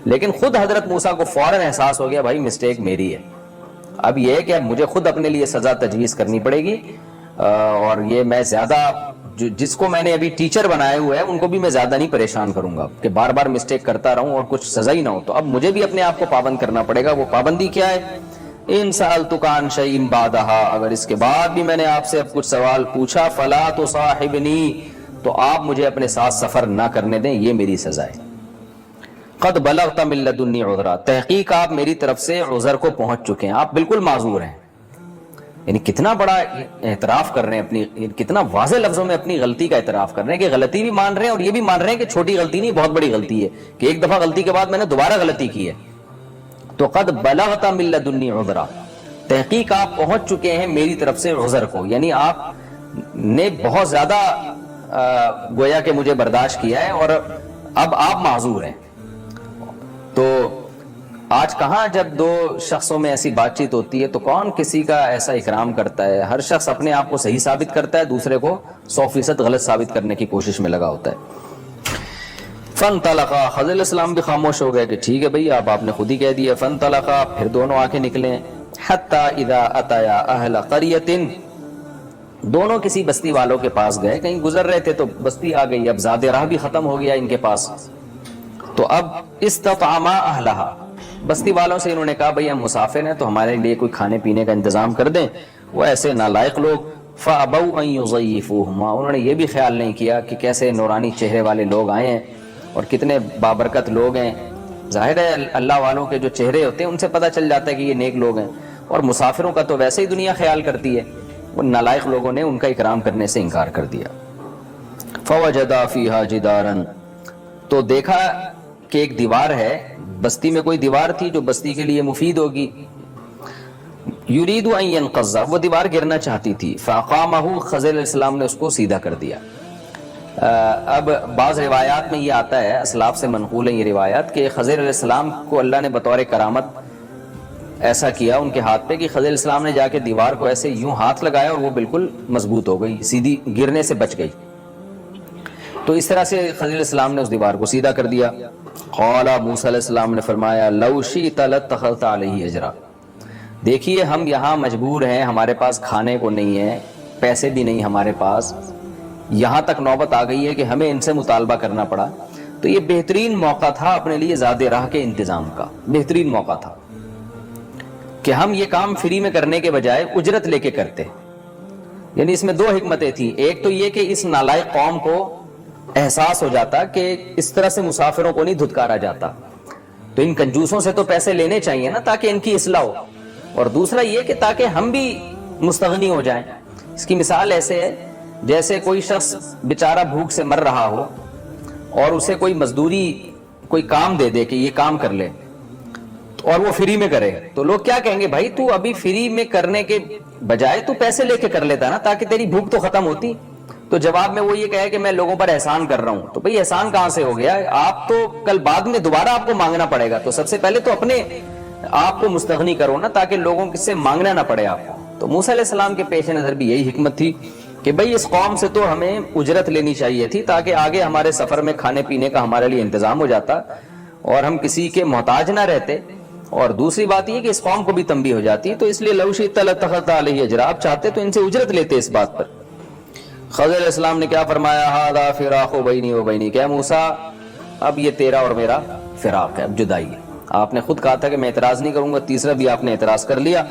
لیکن خود حضرت موسیٰ کو فوراً احساس ہو گیا بھائی مسٹیک میری ہے. اب یہ ہے کہ اب مجھے خود اپنے لیے سزا تجویز کرنی پڑے گی اور یہ میں زیادہ جس کو میں نے ابھی ٹیچر بنایا ہوا ہے ان کو بھی میں زیادہ نہیں پریشان کروں گا کہ بار بار مسٹیک کرتا رہوں اور کچھ سزا ہی نہ ہو. تو اب مجھے بھی اپنے آپ کو پابند کرنا پڑے گا. وہ پابندی کیا ہے؟ ان سألتک عن شیء بعدہا، اگر اس کے بعد بھی میں نے آپ سے اب کچھ سوال پوچھا فلا تصاحبنی، تو آپ مجھے اپنے ساتھ سفر نہ کرنے دیں، یہ میری سزا ہے. قد بلغت من لدنی عذرا، تحقیق آپ میری طرف سے عذر کو پہنچ چکے ہیں، آپ بالکل معذور ہیں. یعنی کتنا بڑا اعتراف کر رہے ہیں، اپنی کتنا واضح لفظوں میں اپنی غلطی کا اعتراف کر رہے ہیں کہ غلطی بھی مان رہے ہیں اور یہ بھی مان رہے ہیں کہ چھوٹی غلطی نہیں بہت بڑی غلطی ہے، کہ ایک دفعہ غلطی کے بعد میں نے دوبارہ غلطی کی ہے. تو قد بلغت من لدنی عذرا، تحقیق آپ پہنچ چکے ہیں میری طرف سے عذر کو، یعنی آپ نے بہت زیادہ گویا کہ مجھے برداشت کیا ہے اور اب آپ معذور ہیں. تو آج کہاں جب دو شخصوں میں ایسی بات چیت ہوتی ہے تو کون کسی کا ایسا اکرام کرتا ہے؟ ہر شخص اپنے آپ کو صحیح ثابت کرتا ہے، دوسرے کو 100% غلط ثابت کرنے کی کوشش میں لگا ہوتا ہے۔ فانطلقا، خضر علیہ السلام بھی خاموش ہو گئے کہ ٹھیک ہے بھئی آپ نے خود ہی کہہ دیا۔ فانطلقا، پھر دونوں آنکھیں نکلیں، حتی اذا اتیا اہل قریۃ، دونوں کسی بستی والوں کے پاس گئے، کہیں گزر رہے تھے تو بستی آ گئی، اب زاد راہ بھی ختم ہو گیا ان کے پاس، تو اب استطعما اہلہا، بستی والوں سے انہوں نے کہا بھئی ہم مسافر ہیں تو ہمارے لیے کوئی کھانے پینے کا انتظام کر دیں۔ وہ ایسے نالائق لوگ، فابوا ان یضیفوہما، انہوں نے یہ بھی خیال نہیں کیا کہ کیسے نورانی چہرے والے لوگ آئے ہیں اور کتنے بابرکت لوگ ہیں۔ ظاہر ہے اللہ والوں کے جو چہرے ہوتے ہیں ان سے پتہ چل جاتا ہے کہ یہ نیک لوگ ہیں، اور مسافروں کا تو ویسے ہی دنیا خیال کرتی ہے۔ وہ نالائق لوگوں نے ان کا اکرام کرنے سے انکار کر دیا۔ فوجدا فیہا جدارا، تو دیکھا کہ ایک دیوار ہے، بستی میں کوئی دیوار تھی جو بستی کے لیے مفید ہوگی۔ یرید ان ینقض، وہ دیوار گرنا چاہتی تھی۔ فاقامہ، خضر علیہ السلام نے اس کو سیدھا کر دیا۔ اب بعض روایات میں یہ آتا ہے، اسلاف سے منقول ہے یہ روایات، کہ خضر علیہ السلام کو اللہ نے بطور کرامت ایسا کیا ان کے ہاتھ پہ کہ خضر علیہ السلام نے جا کے دیوار کو ایسے یوں ہاتھ لگایا اور وہ بالکل مضبوط ہو گئی، سیدھی گرنے سے بچ گئی۔ تو اس طرح سے خضر علیہ السلام نے اس دیوار کو سیدھا کر دیا۔ قال، موسیٰ علیہ السلام نے فرمایا، لو شئت لاتخذت علیہ اجرا، دیکھیے ہم یہاں مجبور ہیں، ہمارے پاس کھانے کو نہیں ہے، پیسے بھی نہیں ہمارے پاس، یہاں تک نوبت آ گئی ہے کہ ہمیں ان سے مطالبہ کرنا پڑا، تو یہ بہترین موقع تھا اپنے لیے زاد راہ کے انتظام کا، بہترین موقع تھا کہ ہم یہ کام فری میں کرنے کے بجائے اجرت لے کے کرتے۔ یعنی اس میں دو حکمتیں تھیں، ایک تو یہ کہ اس نالائق قوم کو احساس ہو جاتا کہ اس طرح سے مسافروں کو نہیں دھتکارا جاتا، تو ان کنجوسوں سے تو پیسے لینے چاہیے نا تاکہ ان کی اصلاح ہو، اور دوسرا یہ کہ تاکہ ہم بھی مستغنی ہو جائیں۔ اس کی مثال ایسے ہے جیسے کوئی شخص بیچارہ بھوک سے مر رہا ہو اور اسے کوئی مزدوری کوئی کام دے دے کہ یہ کام کر لے اور وہ فری میں کرے، تو لوگ کیا کہیں گے، بھائی تو ابھی فری میں کرنے کے بجائے تو پیسے لے کے کر لیتا نا تاکہ تیری بھوک تو ختم ہوتی۔ تو جواب میں وہ یہ کہے کہ میں لوگوں پر احسان کر رہا ہوں، تو بھئی احسان کہاں سے ہو گیا؟ آپ تو کل بعد میں دوبارہ آپ کو مانگنا پڑے گا، تو سب سے پہلے تو اپنے آپ کو مستغنی کرو نا تاکہ لوگوں سے مانگنا نہ پڑے آپ کو۔ تو موسیٰ علیہ السلام کے پیش نظر بھی یہی حکمت تھی کہ بھئی اس قوم سے تو ہمیں اجرت لینی چاہیے تھی تاکہ آگے ہمارے سفر میں کھانے پینے کا ہمارے لیے انتظام ہو جاتا اور ہم کسی کے محتاج نہ رہتے، اور دوسری بات یہ کہ اس قوم کو بھی تنبیہ ہو جاتی، تو اس لیے لو شئت لاتخذت علیہ اجرا، آپ چاہتے تو ان سے اجرت لیتے اس بات پر۔ خضر علیہ السلام نے کیا فرمایا، ھذا فراق بینی و بینک، کہ موسیٰ اب یہ تیرا اور میرا فراق ہے، اب جدائی ہے۔ آپ نے خود کہا تھا کہ میں اعتراض نہیں کروں گا، تیسرا بھی آپ نے اعتراض کر لیا،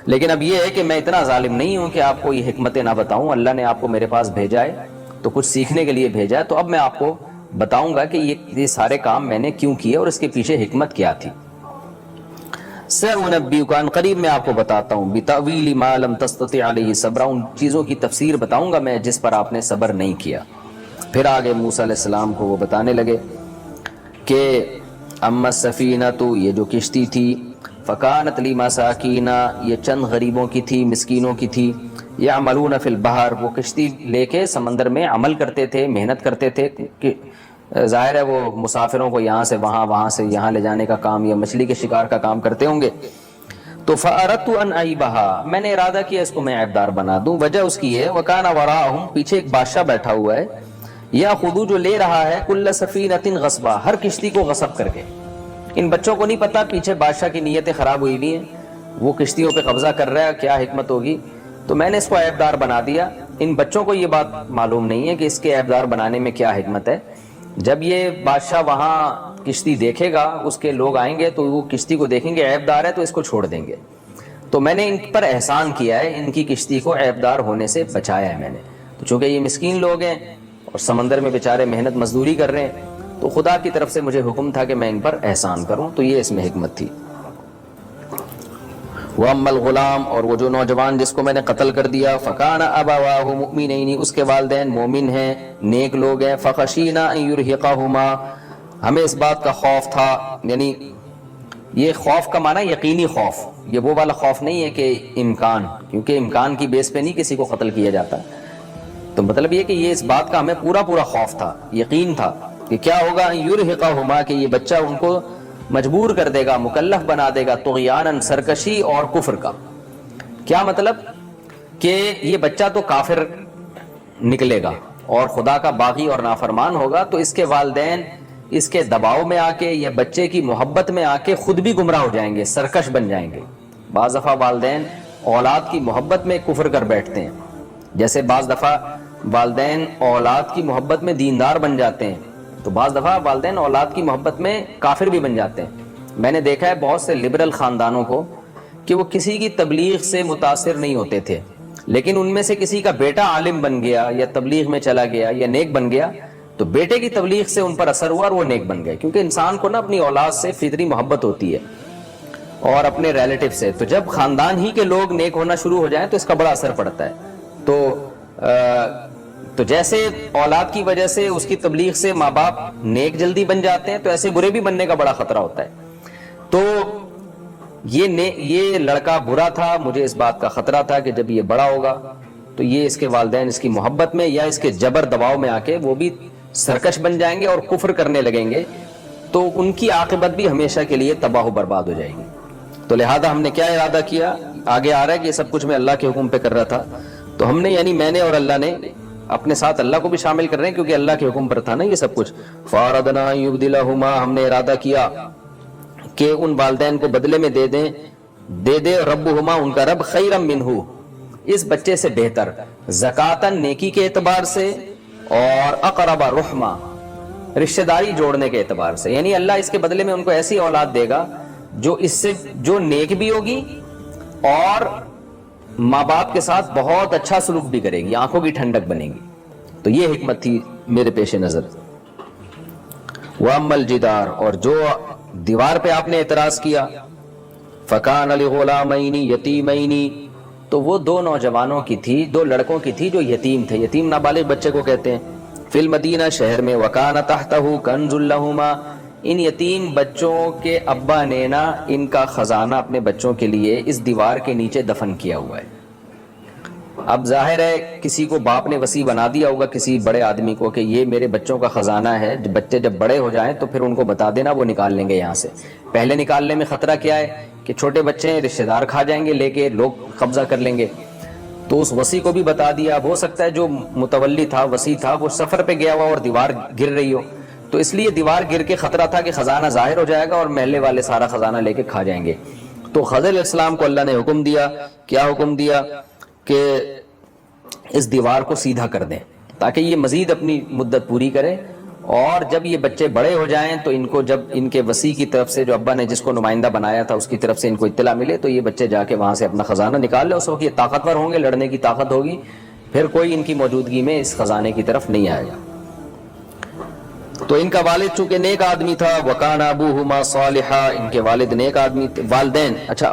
لیکن اب یہ ہے کہ میں اتنا ظالم نہیں ہوں کہ آپ کو یہ حکمتیں نہ بتاؤں۔ اللہ نے آپ کو میرے پاس بھیجا ہے تو کچھ سیکھنے کے لیے بھیجا ہے، تو اب میں آپ کو بتاؤں گا کہ یہ سارے کام میں نے کیوں کیے اور اس کے پیچھے حکمت کیا تھی۔ سأنبئک، عن قریب میں آپ کو بتاتا ہوں، بتأویل ما لم تستطع علیہ صبرا، ان چیزوں کی تفسیر بتاؤں گا میں جس پر آپ نے صبر نہیں کیا۔ پھر آگے موسیٰ علیہ السلام کو وہ بتانے لگے کہ اما السفینۃ، یہ جو کشتی تھی، فکانت لمساکین، یہ چند غریبوں کی تھی، مسکینوں کی تھی، یعملون فی البحر، وہ کشتی لے کے سمندر میں عمل کرتے تھے، محنت کرتے تھے، کہ ظاہر ہے وہ مسافروں کو یہاں سے وہاں، وہاں سے یہاں لے جانے کا کام یا مچھلی کے شکار کا کام کرتے ہوں گے۔ تو فأردت ان اعیبھا، میں نے ارادہ کیا اس کو میں عیبدار بنا دوں۔ وجہ اس کی ہے، وکان وراءہم، پیچھے ایک بادشاہ بیٹھا ہوا ہے، یاخذ، جو لے رہا ہے، کل سفینۃ غصبا، ہر کشتی کو غصب کر کے۔ ان بچوں کو نہیں پتا پیچھے بادشاہ کی نیتیں خراب ہوئی ہوئی ہیں، وہ کشتیوں پہ قبضہ کر رہا ہے، کیا حکمت ہوگی، تو میں نے اس کو عیبدار بنا دیا۔ ان بچوں کو یہ بات معلوم نہیں ہے کہ اس کے عیبدار بنانے میں کیا حکمت ہے۔ جب یہ بادشاہ وہاں کشتی دیکھے گا، اس کے لوگ آئیں گے تو وہ کشتی کو دیکھیں گے عیبدار ہے تو اس کو چھوڑ دیں گے، تو میں نے ان پر احسان کیا ہے، ان کی کشتی کو عیبدار ہونے سے بچایا ہے میں نے۔ تو چونکہ یہ مسکین لوگ ہیں اور سمندر میں بیچارے محنت مزدوری کر رہے ہیں، تو خدا کی طرف سے مجھے حکم تھا کہ میں ان پر احسان کروں، تو یہ اس میں حکمت تھی۔ وَأَمَّا الْغُلَامُ، اور وہ جو نوجوان جس کو میں نے قتل کر دیا، فَكَانَ أَبَوَاهُ مُؤْمِنَيْنِ، اس کے والدین مومن ہیں، نیک لوگ ہیں، فَخَشِينَا أَن يُرْهِقَهُمَا، ہمیں اس بات کا خوف تھا، یعنی یہ خوف کا معنی یقینی خوف، یہ وہ والا خوف نہیں ہے کہ امکان، کیونکہ امکان کی بیس پہ نہیں کسی کو قتل کیا جاتا، تو مطلب یہ کہ یہ اس بات کا ہمیں پورا خوف تھا، یقین تھا کہ کیا ہوگا، یرہقہما، کہ یہ بچہ ان کو مجبور کر دے گا, مکلف بنا دے گا طغیاناً, سرکشی اور کفر کا. کیا مطلب کہ یہ بچہ تو کافر نکلے گا اور خدا کا باغی اور نافرمان ہوگا, تو اس کے والدین اس کے دباؤ میں آ کے یا بچے کی محبت میں آ کے خود بھی گمراہ ہو جائیں گے, سرکش بن جائیں گے. بعض دفعہ والدین اولاد کی محبت میں کفر کر بیٹھتے ہیں, جیسے بعض دفعہ والدین اولاد کی محبت میں دیندار بن جاتے ہیں, تو بعض دفعہ والدین اولاد کی محبت میں کافر بھی بن جاتے ہیں. میں نے دیکھا ہے بہت سے لبرل خاندانوں کو کہ وہ کسی کی تبلیغ سے متاثر نہیں ہوتے تھے, لیکن ان میں سے کسی کا بیٹا عالم بن گیا یا تبلیغ میں چلا گیا یا نیک بن گیا, تو بیٹے کی تبلیغ سے ان پر اثر ہوا اور وہ نیک بن گئے. کیونکہ انسان کو نا اپنی اولاد سے فطری محبت ہوتی ہے اور اپنے ریلیٹو سے, تو جب خاندان ہی کے لوگ نیک ہونا شروع ہو جائیں تو اس کا بڑا اثر پڑتا ہے. تو جیسے اولاد کی وجہ سے اس کی تبلیغ سے ماں باپ نیک جلدی بن جاتے ہیں, تو ایسے برے بھی بننے کا بڑا خطرہ ہوتا ہے. تو یہ لڑکا برا تھا, مجھے اس بات کا خطرہ تھا کہ جب یہ بڑا ہوگا تو یہ اس کے والدین اس کی محبت میں یا اس کے جبر دباؤ میں آ کے وہ بھی سرکش بن جائیں گے اور کفر کرنے لگیں گے, تو ان کی عاقبت بھی ہمیشہ کے لیے تباہ و برباد ہو جائے گی. تو لہذا ہم نے کیا ارادہ کیا, آگے آ رہا ہے کہ یہ سب کچھ میں اللہ کے حکم پہ کر رہا تھا, تو ہم نے یعنی میں نے اور اللہ نے اپنے ساتھ اللہ کو بھی شامل کر رہے ہیں کیونکہ اللہ کے حکم پر تھا نا یہ سب کچھ. فَأَرَدْنَا أَن يُبْدِلَهُمَا, ہم نے ارادہ کیا کہ ان والدین کو بدلے میں دے دے ربہما, ان کا رب, خیرا منہ, اس بچے سے بہتر, زکاتن, نیکی کے اعتبار سے, اور اقرب رحما, رشتہ داری جوڑنے کے اعتبار سے. یعنی اللہ اس کے بدلے میں ان کو ایسی اولاد دے گا جو اس سے جو نیک بھی ہوگی اور ماں باپ کے ساتھ بہت اچھا سلوک بھی کرے گی, آنکھوں کی ٹھنڈک بنے گی. تو یہ حکمت تھی میرے پیش نظر. وَأَمَّا الْجِدَارُ, اور جو دیوار پہ آپ نے اعتراض کیا, فَكَانَ لِغُلَامَيْنِ يَتِيمَيْنِ, تو وہ دو نوجوانوں کی تھی, دو لڑکوں کی تھی جو یتیم تھے. یتیم نابالغ بچے کو کہتے ہیں. فی المدینہ, شہر میں. وَكَانَ تَحْتَهُ كَنْزٌ لَهُمَا, ان یتیم بچوں کے ابا نے نا ان کا خزانہ اپنے بچوں کے لیے اس دیوار کے نیچے دفن کیا ہوا ہے. اب ظاہر ہے کسی کو باپ نے وصی بنا دیا ہوگا کسی بڑے آدمی کو کہ یہ میرے بچوں کا خزانہ ہے, بچے جب بڑے ہو جائیں تو پھر ان کو بتا دینا, وہ نکال لیں گے یہاں سے. پہلے نکالنے میں خطرہ کیا ہے کہ چھوٹے بچے ہیں, رشتہ دار کھا جائیں گے, لے کے لوگ قبضہ کر لیں گے. تو اس وصی کو بھی بتا دیا. اب ہو سکتا ہے جو متولی تھا, وصی تھا, وہ سفر پہ گیا ہوا اور دیوار گر رہی ہو, تو اس لیے دیوار گر کے خطرہ تھا کہ خزانہ ظاہر ہو جائے گا اور محلے والے سارا خزانہ لے کے کھا جائیں گے. تو خضر علیہ السلام کو اللہ نے حکم دیا. کیا حکم دیا؟ کہ اس دیوار کو سیدھا کر دیں تاکہ یہ مزید اپنی مدت پوری کرے, اور جب یہ بچے بڑے ہو جائیں تو ان کو جب ان کے وصی کی طرف سے, جو ابا نے جس کو نمائندہ بنایا تھا اس کی طرف سے ان کو اطلاع ملے, تو یہ بچے جا کے وہاں سے اپنا خزانہ نکال لے. اس وقت یہ طاقتور ہوں گے, لڑنے کی طاقت ہوگی, پھر کوئی ان کی موجودگی میں اس خزانے کی طرف نہیں آئے گا. تو ان کا والد چونکہ نیک آدمی تھا, وَكَانَ أَبُوهُمَا صَالِحًا, ان کے والد نیک آدمی,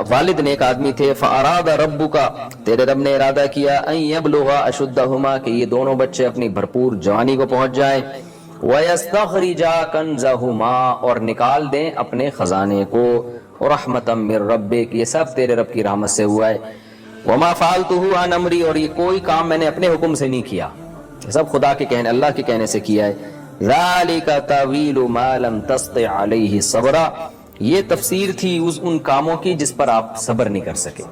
والد نیک آدمی تھے. فَأَرَادَ رَبُّكَ, تیرے رب نے ارادہ کیا, أَن يَبْلُغَ أَشُدَّهُمَا, کہ یہ دونوں بچے اپنی بھرپور جوانی کو پہنچ جائیں. وَيَسْتَخْرِجَا كَنْزَهُمَا, اور نکال دیں اپنے خزانے کو. رَحْمَةً مِّن رَبِّكَ, یہ سب تیرے رب کی رحمت سے ہوا ہے. وَمَا فَعَلْتُهُ عَنْ أَمْرِي, اور یہ کوئی کام میں نے اپنے حکم سے نہیں کیا, سب خدا کے کہنے, اللہ کے کہنے سے کیا ہے. ذَلِكَ تَأْوِيلُ مَا لَمْ تَسْطِعْ عَلَيْهِ صَبْرًا, یہ تفسیر تھی ان کاموں کی جس پر آپ صبر نہیں کر سکے.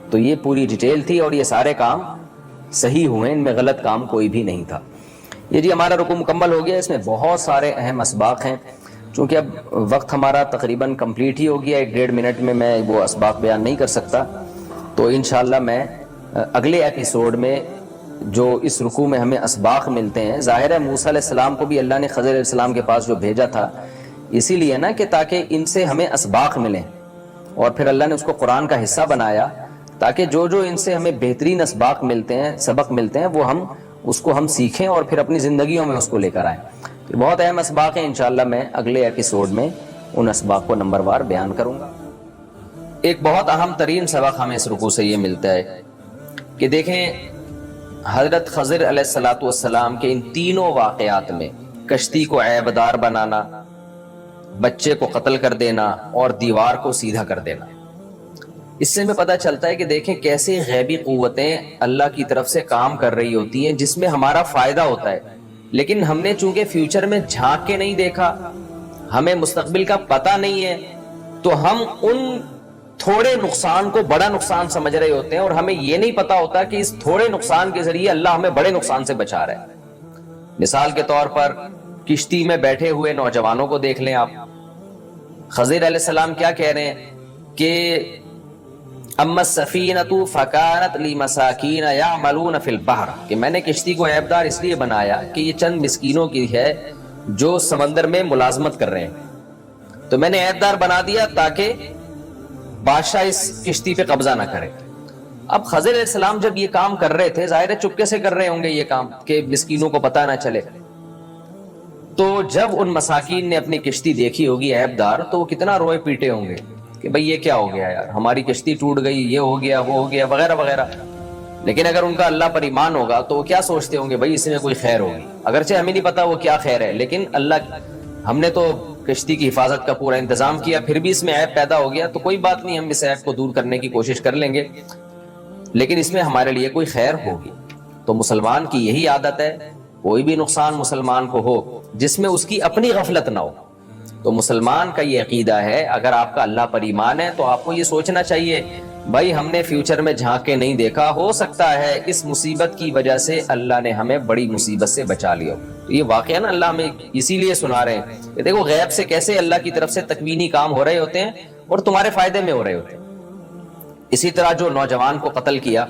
تو یہ پوری ڈیٹیل تھی, اور یہ سارے کام صحیح ہوئے, ان میں غلط کام کوئی بھی نہیں تھا. یہ جی ہمارا رکوع مکمل ہو گیا. اس میں بہت سارے اہم اسباق ہیں, چونکہ اب وقت ہمارا تقریباً کمپلیٹ ہی ہو گیا, 1.5 منٹ میں میں وہ اسباق بیان نہیں کر سکتا. تو انشاءاللہ میں اگلے ایپیسوڈ میں جو اس رکوع میں ہمیں اسباق ملتے ہیں, ظاہر ہے موسیٰ علیہ السلام کو بھی اللہ نے خضر علیہ السلام کے پاس جو بھیجا تھا اسی لیے نا, کہ تاکہ ان سے ہمیں اسباق ملیں, اور پھر اللہ نے اس کو قرآن کا حصہ بنایا تاکہ جو ان سے ہمیں بہترین اسباق ملتے ہیں, سبق ملتے ہیں, وہ ہم اس کو ہم سیکھیں اور پھر اپنی زندگیوں میں اس کو لے کر آئیں. بہت اہم اسباق ہیں, انشاءاللہ میں اگلے ایپیسوڈ میں ان اسباق کو نمبر وار بیان کروں گا. ایک بہت اہم ترین سبق ہمیں اس رکوع سے یہ ملتا ہے کہ دیکھیں حضرت خضر علیہ السلام کے ان تینوں واقعات میں, کشتی کو عیبدار بنانا, بچے کو قتل کر دینا اور دیوار کو سیدھا کر دینا, اس سے ہمیں پتہ چلتا ہے کہ دیکھیں کیسے غیبی قوتیں اللہ کی طرف سے کام کر رہی ہوتی ہیں جس میں ہمارا فائدہ ہوتا ہے, لیکن ہم نے چونکہ فیوچر میں جھانک کے نہیں دیکھا, ہمیں مستقبل کا پتہ نہیں ہے تو ہم ان تھوڑے نقصان کو بڑا نقصان سمجھ رہے ہوتے ہیں، اور ہمیں یہ نہیں پتا ہوتا کہ اس تھوڑے نقصان کے ذریعے اللہ ہمیں بڑے نقصان سے بچا رہا ہے۔ مثال کے طور پر کشتی میں بیٹھے ہوئے نوجوانوں کو دیکھ لیں آپ، خضر علیہ السلام کیا کہہ رہے ہیں کہ اما السفینۃ فکانت لمساکین یعملون فی البحر، کہ میں نے کشتی کو عیبدار اس لیے بنایا کہ یہ چند مسکینوں کی ہے جو سمندر میں ملازمت کر رہے ہیں، تو میں نے عیبدار بنا دیا تاکہ بادشاہ اس کشتی پہ قبضہ نہ کرے۔ اب خضر علیہ السلام جب یہ کام کر رہے تھے، ظاہر ہے چپکے سے کر رہے ہوں گے یہ کام کہ مسکینوں کو پتہ نہ چلے، تو جب ان مساکین نے اپنی کشتی دیکھی ہوگی عیبدار تو وہ کتنا روئے پیٹے ہوں گے کہ بھئی یہ کیا ہو گیا یار، ہماری کشتی ٹوٹ گئی، یہ ہو گیا وہ ہو گیا وغیرہ وغیرہ۔ لیکن اگر ان کا اللہ پر ایمان ہوگا تو وہ کیا سوچتے ہوں گے، بھئی اس میں کوئی خیر ہوگی، اگرچہ ہمیں نہیں پتا وہ کیا خیر ہے، لیکن اللہ، ہم نے تو کشتی کی حفاظت کا پورا انتظام کیا، پھر بھی اس میں عیب پیدا ہو گیا تو کوئی بات نہیں، ہم اس عیب کو دور کرنے کی کوشش کر لیں گے، لیکن اس میں ہمارے لیے کوئی خیر ہوگی۔ تو مسلمان کی یہی عادت ہے، کوئی بھی نقصان مسلمان کو ہو جس میں اس کی اپنی غفلت نہ ہو، تو مسلمان کا یہ عقیدہ ہے، اگر آپ کا اللہ پر ایمان ہے تو آپ کو یہ سوچنا چاہیے بھائی ہم نے فیوچر میں جھانک کے نہیں دیکھا، ہو سکتا ہے اس مصیبت کی وجہ سے اللہ نے ہمیں بڑی مصیبت سے بچا لیا۔ تو یہ واقعہ نا اللہ ہمیں اسی لیے سنا رہے ہیں کہ دیکھو غیب سے کیسے اللہ کی طرف سے تکوینی کام ہو رہے ہوتے ہیں اور تمہارے فائدے میں ہو رہے ہوتے ہیں۔ اسی طرح جو نوجوان کو قتل کیا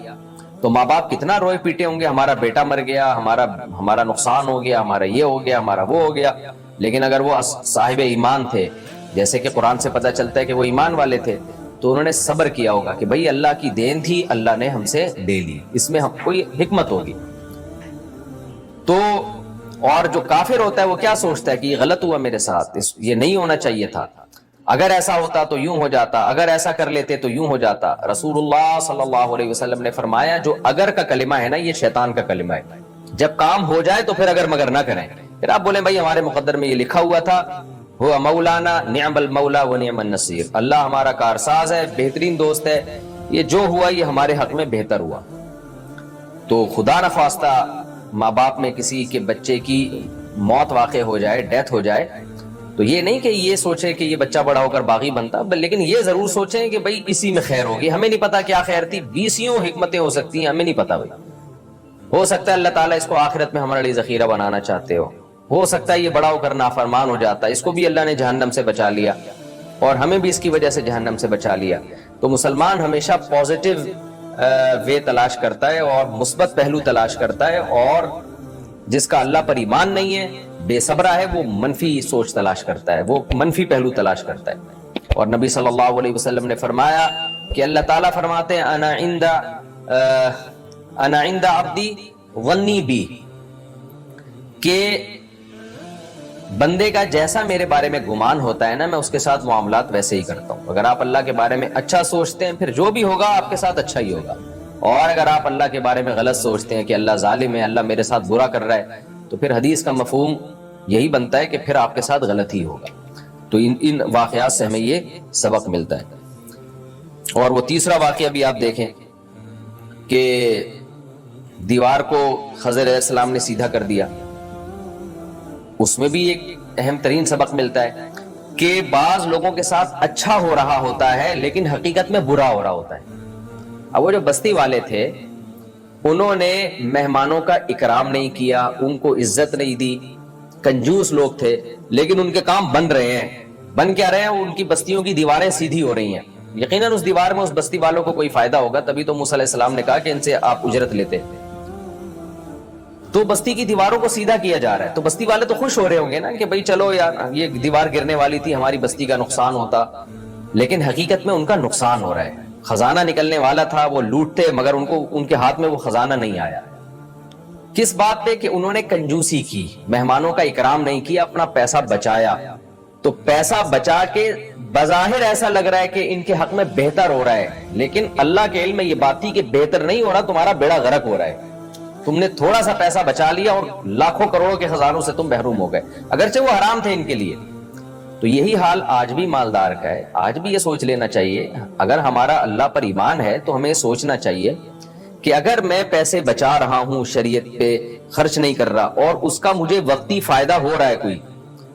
تو ماں باپ کتنا روئے پیٹے ہوں گے، ہمارا بیٹا مر گیا، ہمارا نقصان ہو گیا، ہمارا یہ ہو گیا، ہمارا وہ ہو گیا۔ لیکن اگر وہ صاحب ایمان تھے، جیسے کہ قرآن سے پتہ چلتا ہے کہ وہ ایمان والے تھے، تو انہوں نے صبر کیا ہوگا کہ بھئی اللہ کی دین تھی، اللہ نے ہم سے لے لی، اس میں ہم کوئی حکمت ہوگی۔ تو اور جو کافر ہوتا ہے وہ کیا سوچتا ہے کہ یہ غلط ہوا میرے ساتھ، یہ نہیں ہونا چاہیے تھا، اگر ایسا ہوتا تو یوں ہو جاتا، اگر ایسا کر لیتے تو یوں ہو جاتا۔ رسول اللہ صلی اللہ علیہ وسلم نے فرمایا جو اگر کا کلمہ ہے نا یہ شیطان کا کلمہ ہے، جب کام ہو جائے تو پھر اگر مگر نہ کریں، پھر آپ بولیں بھائی ہمارے مقدر میں یہ لکھا ہوا تھا، ہوا مولانا نعم المولا و نعم النصیر، اللہ ہمارا کارساز ہے، بہترین دوست ہے، یہ جو ہوا یہ ہمارے حق میں بہتر ہوا۔ تو خدا نخواستہ ماں باپ میں کسی کے بچے کی موت واقع ہو جائے، ڈیتھ ہو جائے، تو یہ نہیں کہ یہ سوچے کہ یہ بچہ بڑا ہو کر باغی بنتا، لیکن یہ ضرور سوچیں کہ بھئی اسی میں خیر ہوگی، ہمیں نہیں پتا کیا خیر تھی، 20 حکمتیں ہو سکتی ہیں، ہمیں نہیں پتا بھئی، ہو سکتا ہے اللہ تعالیٰ اس کو آخرت میں ہمارے لیے ذخیرہ بنانا چاہتے ہو سکتا ہے یہ بڑا ہو کر نافرمان ہو جاتا ہے، اس کو بھی اللہ نے جہنم سے بچا لیا اور ہمیں بھی اس کی وجہ سے جہنم سے بچا لیا۔ تو مسلمان ہمیشہ پازیٹیو وے تلاش کرتا ہے اور مثبت پہلو تلاش کرتا ہے، اور جس کا اللہ پر ایمان نہیں ہے، بے صبرہ ہے، وہ منفی سوچ تلاش کرتا ہے، وہ منفی پہلو تلاش کرتا ہے۔ اور نبی صلی اللہ علیہ وسلم نے فرمایا کہ اللہ تعالیٰ فرماتے ہیں انا عند عبدی ظنی بی، کہ بندے کا جیسا میرے بارے میں گمان ہوتا ہے نا میں اس کے ساتھ معاملات ویسے ہی کرتا ہوں۔ اگر آپ اللہ کے بارے میں اچھا سوچتے ہیں پھر جو بھی ہوگا آپ کے ساتھ اچھا ہی ہوگا، اور اگر آپ اللہ کے بارے میں غلط سوچتے ہیں کہ اللہ ظالم ہے، اللہ میرے ساتھ برا کر رہا ہے، تو پھر حدیث کا مفہوم یہی بنتا ہے کہ پھر آپ کے ساتھ غلط ہی ہوگا۔ تو ان واقعات سے ہمیں یہ سبق ملتا ہے۔ اور وہ تیسرا واقعہ بھی آپ دیکھیں کہ دیوار کو خضر علیہ السلام نے سیدھا کر دیا، اس میں بھی ایک اہم ترین سبق ملتا ہے کہ بعض لوگوں کے ساتھ اچھا ہو رہا ہوتا ہے لیکن حقیقت میں برا ہو رہا ہوتا ہے۔ اب وہ جو بستی والے تھے انہوں نے مہمانوں کا اکرام نہیں کیا، ان کو عزت نہیں دی، کنجوس لوگ تھے، لیکن ان کے کام بن رہے ہیں۔ بن کیا رہے ہیں؟ ان کی بستیوں کی دیواریں سیدھی ہو رہی ہیں، یقیناً اس دیوار میں اس بستی والوں کو کوئی فائدہ ہوگا، تبھی تو موسیٰ علیہ السلام نے کہا کہ ان سے آپ اجرت لیتے۔ تو بستی کی دیواروں کو سیدھا کیا جا رہا ہے، تو بستی والے تو خوش ہو رہے ہوں گے نا کہ بھئی چلو یار یہ دیوار گرنے والی تھی، ہماری بستی کا نقصان ہوتا، لیکن حقیقت میں ان کا نقصان ہو رہا ہے۔ خزانہ نکلنے والا تھا، وہ لوٹتے، مگر ان کے ہاتھ میں وہ خزانہ نہیں آیا۔ کس بات پہ؟ کہ انہوں نے کنجوسی کی، مہمانوں کا اکرام نہیں کیا، اپنا پیسہ بچایا۔ تو پیسہ بچا کے بظاہر ایسا لگ رہا ہے کہ ان کے حق میں بہتر ہو رہا ہے، لیکن اللہ کے علم میں یہ بات تھی کہ بہتر نہیں ہو رہا، تمہارا بیڑا غرق ہو رہا ہے۔ تم نے تھوڑا سا پیسہ بچا لیا اور لاکھوں کروڑوں کے خزانوں سے تم محروم ہو گئے، اگرچہ وہ حرام تھے ان کے لیے۔ تو یہی حال آج بھی مالدار کا ہے، آج بھی یہ سوچ لینا چاہیے، اگر ہمارا اللہ پر ایمان ہے تو ہمیں سوچنا چاہیے کہ اگر میں پیسے بچا رہا ہوں، شریعت پہ خرچ نہیں کر رہا، اور اس کا مجھے وقتی فائدہ ہو رہا ہے کوئی،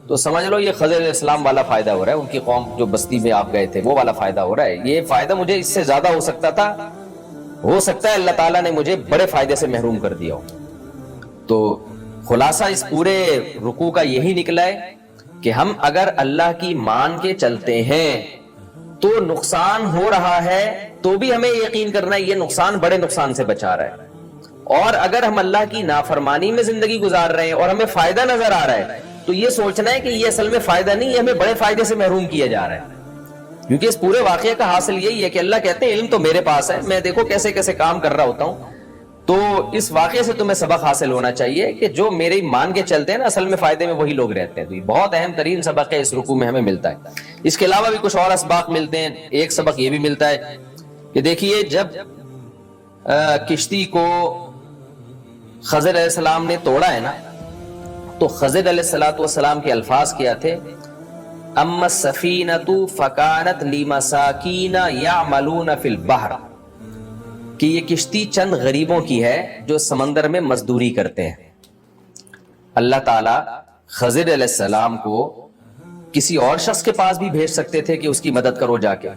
تو سمجھ لو یہ خضر علیہ السلام والا فائدہ ہو رہا ہے، ان کی قوم جو بستی میں آپ گئے تھے وہ والا فائدہ ہو رہا ہے. یہ فائدہ مجھے اس سے زیادہ ہو سکتا تھا، ہو سکتا ہے اللہ تعالیٰ نے مجھے بڑے فائدے سے محروم کر دیا ہو. تو خلاصہ اس پورے رکوع کا یہی نکلا ہے کہ ہم اگر اللہ کی مان کے چلتے ہیں تو نقصان ہو رہا ہے تو بھی ہمیں یقین کرنا ہے یہ نقصان بڑے نقصان سے بچا رہا ہے. اور اگر ہم اللہ کی نافرمانی میں زندگی گزار رہے ہیں اور ہمیں فائدہ نظر آ رہا ہے تو یہ سوچنا ہے کہ یہ اصل میں فائدہ نہیں، یہ ہمیں بڑے فائدے سے محروم کیا جا رہا ہے. کیونکہ اس پورے واقعے کا حاصل یہی ہے کہ اللہ کہتے ہیں علم تو میرے پاس ہے، میں دیکھو کیسے کیسے کام کر رہا ہوتا ہوں. تو اس واقعے سے تمہیں سبق حاصل ہونا چاہیے کہ جو میرے مان کے چلتے ہیں نا اصل میں فائدے میں وہی لوگ رہتے ہیں. تو یہ بہت اہم ترین سبق ہے اس رکوع میں ہمیں ملتا ہے. اس کے علاوہ بھی کچھ اور اسباق ملتے ہیں. ایک سبق یہ بھی ملتا ہے کہ دیکھیے جب کشتی کو خضر علیہ السلام نے توڑا ہے نا تو خضر علیہ السلام کے الفاظ کیا تھے؟ اما السفینۃ فکانت لمساکین یعملون فی البحر، کہ یہ کشتی چند غریبوں کی ہے جو سمندر میں مزدوری کرتے ہیں. اللہ تعالیٰ خضر علیہ السلام کو کسی اور شخص کے پاس بھی بھیج سکتے تھے کہ اس کی مدد کرو جا کے،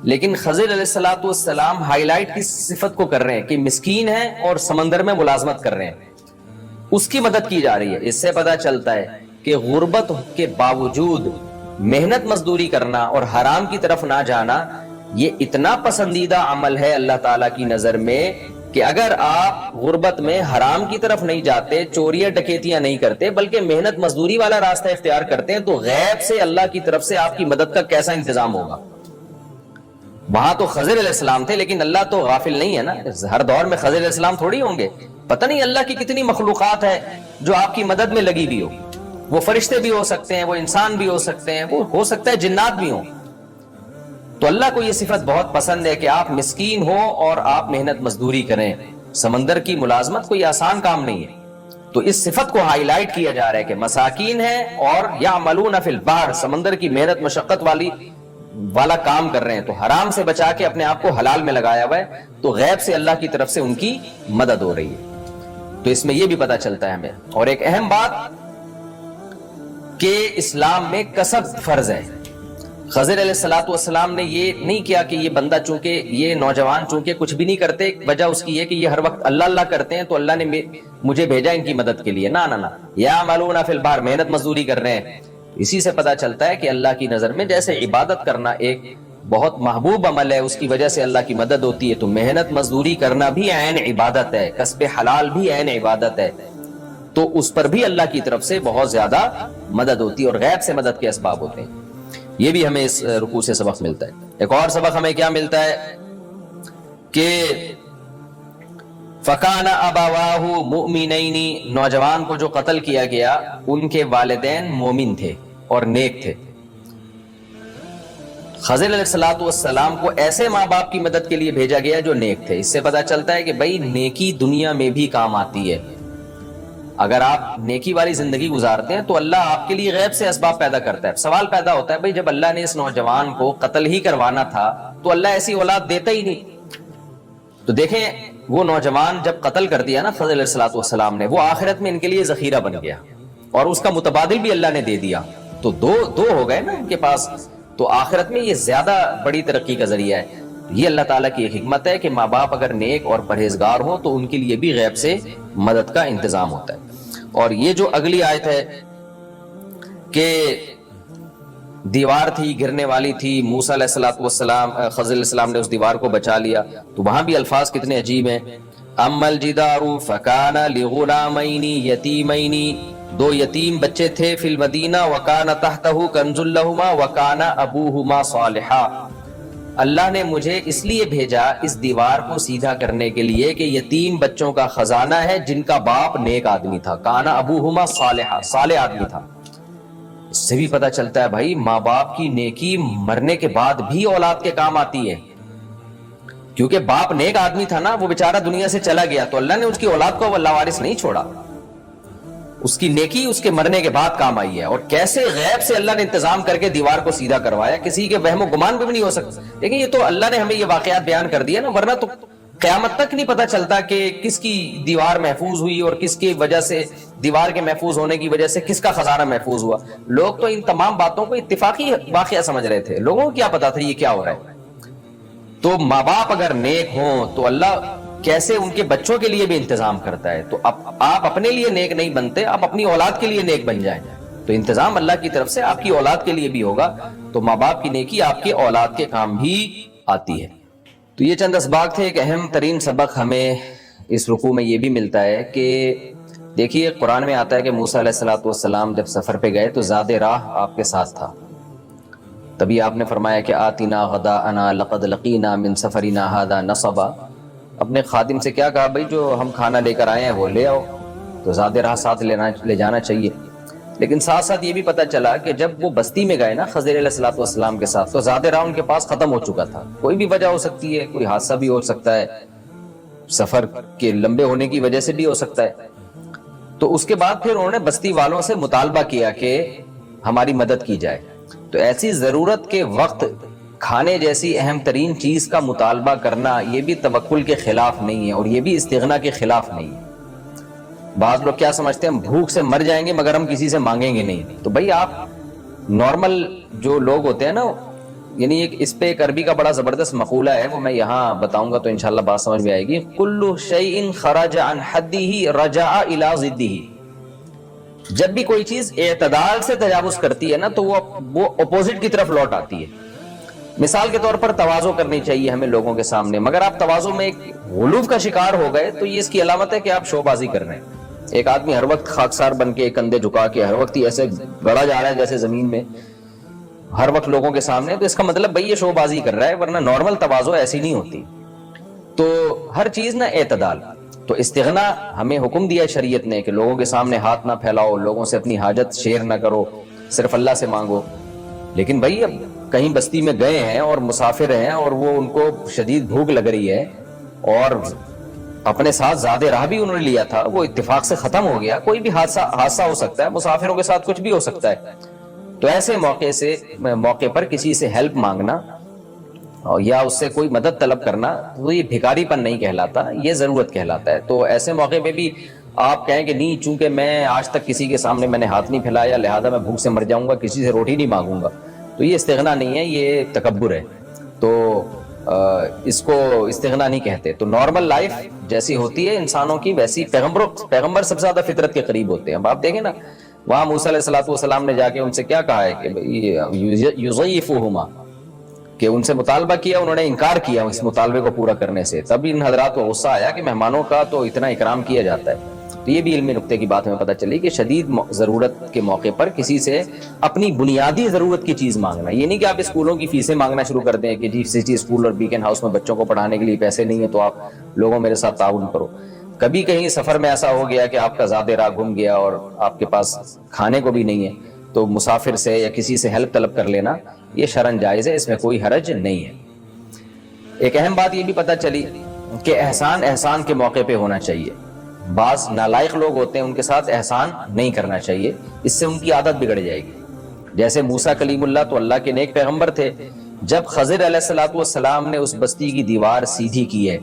لیکن خضر علیہ السلام ہائی لائٹ کی صفت کو کر رہے ہیں کہ مسکین ہیں اور سمندر میں ملازمت کر رہے ہیں، اس کی مدد کی جا رہی ہے. اس سے پتہ چلتا ہے کہ غربت کے باوجود محنت مزدوری کرنا اور حرام کی طرف نہ جانا یہ اتنا پسندیدہ عمل ہے اللہ تعالیٰ کی نظر میں کہ اگر آپ غربت میں حرام کی طرف نہیں جاتے، چوریاں ڈکیتیاں نہیں کرتے، بلکہ محنت مزدوری والا راستہ اختیار کرتے ہیں، تو غیب سے اللہ کی طرف سے آپ کی مدد کا کیسا انتظام ہوگا. وہاں تو خضر علیہ السلام تھے لیکن اللہ تو غافل نہیں ہے نا، ہر دور میں خضر علیہ السلام تھوڑی ہوں گے. پتہ نہیں اللہ کی کتنی مخلوقات ہے جو آپ کی مدد میں لگی بھی ہو. وہ فرشتے بھی ہو سکتے ہیں، وہ انسان بھی ہو سکتے ہیں، وہ ہو سکتا ہے جنات بھی ہوں. تو اللہ کو یہ صفت بہت پسند ہے کہ آپ مسکین ہو اور آپ محنت مزدوری کریں. سمندر کی ملازمت کوئی آسان کام نہیں ہے. تو اس صفت کو ہائی لائٹ کیا جا رہا ہے کہ مساکین ہیں اور یعملون فی البحر، سمندر کی محنت مشقت والا کام کر رہے ہیں. تو حرام سے بچا کے اپنے آپ کو حلال میں لگایا ہوا ہے، تو غیب سے اللہ کی طرف سے ان کی مدد ہو رہی ہے. تو اس میں یہ بھی پتہ چلتا ہے ہمیں. اور ایک اہم بات کہ اسلام میں کسب فرض ہے. خضر علیہ السلام نے یہ نہیں کیا کہ یہ بندہ چونکہ یہ نوجوان چونکہ کچھ بھی نہیں کرتے، وجہ اس کی ہے کہ یہ ہر وقت اللہ اللہ کرتے ہیں تو اللہ نے مجھے بھیجا ان کی مدد کے لیے. نہ یعملون فی البحر، محنت مزدوری کر رہے ہیں. اسی سے پتہ چلتا ہے کہ اللہ کی نظر میں جیسے عبادت کرنا ایک بہت محبوب عمل ہے، اس کی وجہ سے اللہ کی مدد ہوتی ہے، تو محنت مزدوری کرنا بھی عین عبادت ہے، کسب حلال بھی عین عبادت ہے. تو اس پر بھی اللہ کی طرف سے بہت زیادہ مدد ہوتی ہے اور غیب سے مدد کے اسباب ہوتے ہیں. یہ بھی ہمیں اس رکوع سے سبق ملتا ہے. ایک اور سبق ہمیں کیا ملتا ہے کہ فَكَانَ أَبَوَاهُ مُؤْمِنَيْنِ، نوجوان کو جو قتل کیا گیا ان کے والدین مومن تھے اور نیک تھے. خضر علیہ السلام کو ایسے ماں باپ کی مدد کے لیے بھیجا گیا جو نیک تھے. اس سے پتہ چلتا ہے کہ بھائی نیکی دنیا میں بھی کام آتی ہے. اگر آپ نیکی والی زندگی گزارتے ہیں تو اللہ آپ کے لیے غیب سے اسباب پیدا کرتا ہے. سوال پیدا ہوتا ہے بھائی جب اللہ نے اس نوجوان کو قتل ہی کروانا تھا تو اللہ ایسی اولاد دیتا ہی نہیں. تو دیکھیں وہ نوجوان جب قتل کر دیا نا خضر علیہ السلام نے، وہ آخرت میں ان کے لیے ذخیرہ بن گیا اور اس کا متبادل بھی اللہ نے دے دیا. تو دو ہو گئے نا ان کے پاس. تو آخرت میں یہ زیادہ بڑی ترقی کا ذریعہ ہے. یہ اللہ تعالیٰ کی ایک حکمت ہے کہ ماں باپ اگر نیک اور پرہیزگار ہوں تو ان کے لیے بھی غیب سے مدد کا انتظام ہوتا ہے. اور یہ جو اگلی آیت ہے کہ دیوار تھی گرنے والی تھی، موسیٰ علیہ السلام خضر علیہ السلام نے اس دیوار کو بچا لیا، تو وہاں بھی الفاظ کتنے عجیب ہیں. اما الجدار فکان لغلامین یتیمین، دو یتیم بچے تھے فی المدینہ، وکان تحتہ کنز لہما وکان ابوہما صالحا. اللہ نے مجھے اس لیے بھیجا اس دیوار کو سیدھا کرنے کے لیے کہ یتیم بچوں کا خزانہ ہے جن کا باپ نیک آدمی تھا. کانا ابوہما صالحا، صالح آدمی تھا. اس سے بھی پتہ چلتا ہے بھائی ماں باپ کی نیکی مرنے کے بعد بھی اولاد کے کام آتی ہے. کیونکہ باپ نیک آدمی تھا نا، وہ بیچارہ دنیا سے چلا گیا تو اللہ نے اس کی اولاد کو لاوارث نہیں چھوڑا. اس کی نیکی اس کے مرنے کے بعد کام آئی ہے. اور کیسے غیب سے اللہ نے انتظام کر کے دیوار کو سیدھا کروایا، کسی کے وہم و گمان بھی نہیں ہو سکتا. لیکن یہ تو اللہ نے ہمیں یہ واقعات بیان کر دیا نا، ورنہ تو قیامت تک نہیں پتہ چلتا کہ کس کی دیوار محفوظ ہوئی اور کس کی وجہ سے دیوار کے محفوظ ہونے کی وجہ سے کس کا خزانہ محفوظ ہوا. لوگ تو ان تمام باتوں کو اتفاقی واقعہ سمجھ رہے تھے, لوگوں کو کیا پتا تھا یہ کیا ہو رہا ہے. تو ماں باپ اگر نیک ہوں تو اللہ کیسے ان کے بچوں کے لیے بھی انتظام کرتا ہے. تو آپ اپنے لیے نیک نہیں بنتے, آپ اپنی اولاد کے لیے نیک بن جائیں, تو انتظام اللہ کی طرف سے آپ کی اولاد کے لیے بھی ہوگا. تو ماں باپ کی نیکی آپ کے اولاد کے کام بھی آتی ہے. تو یہ چند اسباق تھے. ایک اہم ترین سبق ہمیں اس رکوع میں یہ بھی ملتا ہے کہ دیکھیے قرآن میں آتا ہے کہ موسیٰ علیہ السلام جب سفر پہ گئے تو زاد راہ آپ کے ساتھ تھا. تبھی آپ نے فرمایا کہ آتنا غداءنا لقد لقینا من سفرنا ھذا نصبا. اپنے خادم سے کیا کہا, بھائی جو ہم کھانا لے کر آئے ہیں وہ لے آؤ. تو زاد راہ ساتھ لے جانا چاہیے. لیکن ساتھ ساتھ یہ بھی پتہ چلا کہ جب وہ بستی میں گئے نا خضر علیہ السلام کے ساتھ, تو زاد راہ ان کے پاس ختم ہو چکا تھا. کوئی بھی وجہ ہو سکتی ہے, کوئی حادثہ بھی ہو سکتا ہے, سفر کے لمبے ہونے کی وجہ سے بھی ہو سکتا ہے. تو اس کے بعد پھر انہوں نے بستی والوں سے مطالبہ کیا کہ ہماری مدد کی جائے. تو ایسی ضرورت کے وقت کھانے جیسی اہم ترین چیز کا مطالبہ کرنا یہ بھی توکل کے خلاف نہیں ہے اور یہ بھی استغنا کے خلاف نہیں ہے. بعض لوگ کیا سمجھتے ہیں, ہم بھوک سے مر جائیں گے مگر ہم کسی سے مانگیں گے نہیں. تو بھائی آپ نارمل جو لوگ ہوتے ہیں نا, یعنی اس پہ ایک عربی کا بڑا زبردست مقولہ ہے, وہ میں یہاں بتاؤں گا تو انشاءاللہ بات سمجھ میں آئے گی. کل شیء خرج عن حدہ رجع الی ضدہ. جب بھی کوئی چیز اعتدال سے تجاوز کرتی ہے نا تو وہ اپوزٹ کی طرف لوٹ آتی ہے. مثال کے طور پر تواضع کرنی چاہیے ہمیں لوگوں کے سامنے, مگر آپ تواضع میں ایک غلو کا شکار ہو گئے تو یہ اس کی علامت ہے کہ آپ شو بازی کر رہے ہیں. ایک آدمی ہر وقت خاکسار بن کے کندھے جھکا کے ہر وقت ہی ایسے گڑا جا رہا ہے جیسے زمین میں ہر وقت لوگوں کے سامنے, تو اس کا مطلب بھائی یہ شو بازی کر رہا ہے, ورنہ نارمل تواضع ایسی نہیں ہوتی. تو ہر چیز نا اعتدال. تو استغنا ہمیں حکم دیا ہے شریعت نے کہ لوگوں کے سامنے ہاتھ نہ پھیلاؤ, لوگوں سے اپنی حاجت شیئر نہ کرو, صرف اللہ سے مانگو. لیکن بھائی اب کہیں بستی میں گئے ہیں اور مسافر ہیں اور وہ ان کو شدید بھوک لگ رہی ہے اور اپنے ساتھ زاد راہ بھی انہوں نے لیا تھا, وہ اتفاق سے ختم ہو گیا. کوئی بھی حادثہ ہو سکتا ہے, مسافروں کے ساتھ کچھ بھی ہو سکتا ہے. تو ایسے موقع پر کسی سے ہیلپ مانگنا یا اس سے کوئی مدد طلب کرنا تو یہ بھکاری پن نہیں کہلاتا, یہ ضرورت کہلاتا ہے. تو ایسے موقع پہ بھی آپ کہیں کہ نہیں, چونکہ میں آج تک کسی کے سامنے میں نے ہاتھ نہیں پھیلایا لہذا میں بھوک سے مر جاؤں گا, کسی سے روٹی نہیں مانگوں گا, تو یہ استغنا نہیں ہے, یہ تکبر ہے. تو اس کو استغنا نہیں کہتے. تو نارمل لائف جیسی ہوتی ہے انسانوں کی ویسی پیغمبر سب سے زیادہ فطرت کے قریب ہوتے ہیں. اب آپ دیکھیں نا وہاں موسیٰ علیہ السلام نے جا کے ان سے کیا کہا ہے کہ یضیفہما, کہ ان سے مطالبہ کیا, انہوں نے انکار کیا اس مطالبے کو پورا کرنے سے. تب ان حضرات کو غصہ آیا کہ مہمانوں کا تو اتنا اکرام کیا جاتا ہے. تو یہ بھی علمی نقطے کی بات ہمیں پتہ چلی کہ شدید ضرورت کے موقع پر کسی سے اپنی بنیادی ضرورت کی چیز مانگنا. یہ نہیں کہ آپ اسکولوں کی فیسیں مانگنا شروع کر دیں کہ جی سٹی اسکول اور بیکن ہاؤس میں بچوں کو پڑھانے کے لیے پیسے نہیں ہیں تو آپ لوگوں میرے ساتھ تعاون کرو. کبھی کہیں سفر میں ایسا ہو گیا کہ آپ کا زاد راہ گم گیا اور آپ کے پاس کھانے کو بھی نہیں ہے, تو مسافر سے یا کسی سے ہیلپ طلب کر لینا یہ شرعاً جائز ہے, اس میں کوئی حرج نہیں ہے. ایک اہم بات یہ بھی پتہ چلی کہ احسان کے موقع پہ ہونا چاہیے. بعض نالائق لوگ ہوتے ہیں, ان کے ساتھ احسان نہیں کرنا چاہیے, اس سے ان کی عادت بگڑ جائے گی. جیسے موسیٰ کلیم اللہ تو اللہ کے نیک پیغمبر تھے, جب خضر علیہ السلام نے اس بستی کی دیوار سیدھی کی ہے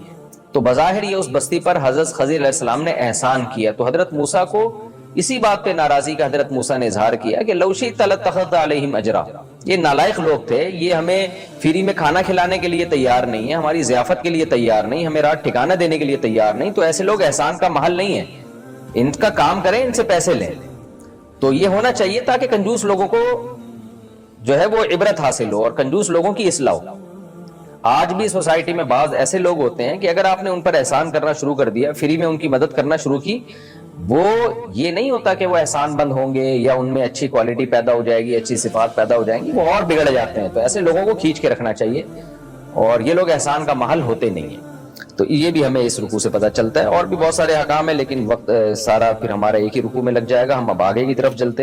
تو بظاہر یہ اس بستی پر حضرت خضر علیہ السلام نے احسان کیا. تو حضرت موسیٰ کو اسی بات پہ ناراضی کا حضرت موسیٰ نے اظہار کیا کہ لو شئت لاتخذت علیہم اجرا. یہ نالائق لوگ تھے, یہ ہمیں فری میں کھانا کھلانے کے لیے تیار نہیں ہے, ہماری ضیافت کے لیے تیار نہیں, ہمیں رات ٹھکانہ دینے کے لیے تیار نہیں. تو ایسے لوگ احسان کا محل نہیں ہے, ان کا کام کریں, ان سے پیسے لیں. تو یہ ہونا چاہیے تاکہ کنجوس لوگوں کو جو ہے وہ عبرت حاصل ہو اور کنجوس لوگوں کی اصلاح ہو. آج بھی سوسائٹی میں بعض ایسے لوگ ہوتے ہیں کہ اگر آپ نے ان پر احسان کرنا شروع کر دیا, فری میں ان کی مدد کرنا شروع کی, وہ یہ نہیں ہوتا کہ وہ احسان بند ہوں گے یا ان میں اچھی کوالٹی پیدا ہو جائے گی, اچھی صفات پیدا ہو جائیں گی, وہ اور بگڑ جاتے ہیں. تو ایسے لوگوں کو کھینچ کے رکھنا چاہیے, اور یہ لوگ احسان کا محل ہوتے نہیں ہیں. تو یہ بھی ہمیں اس رکوع سے پتہ چلتا ہے. اور بھی بہت سارے احکام ہیں لیکن وقت سارا پھر ہمارا ایک ہی رکوع میں لگ جائے گا. ہم اب آگے کی طرف چلتے ہیں.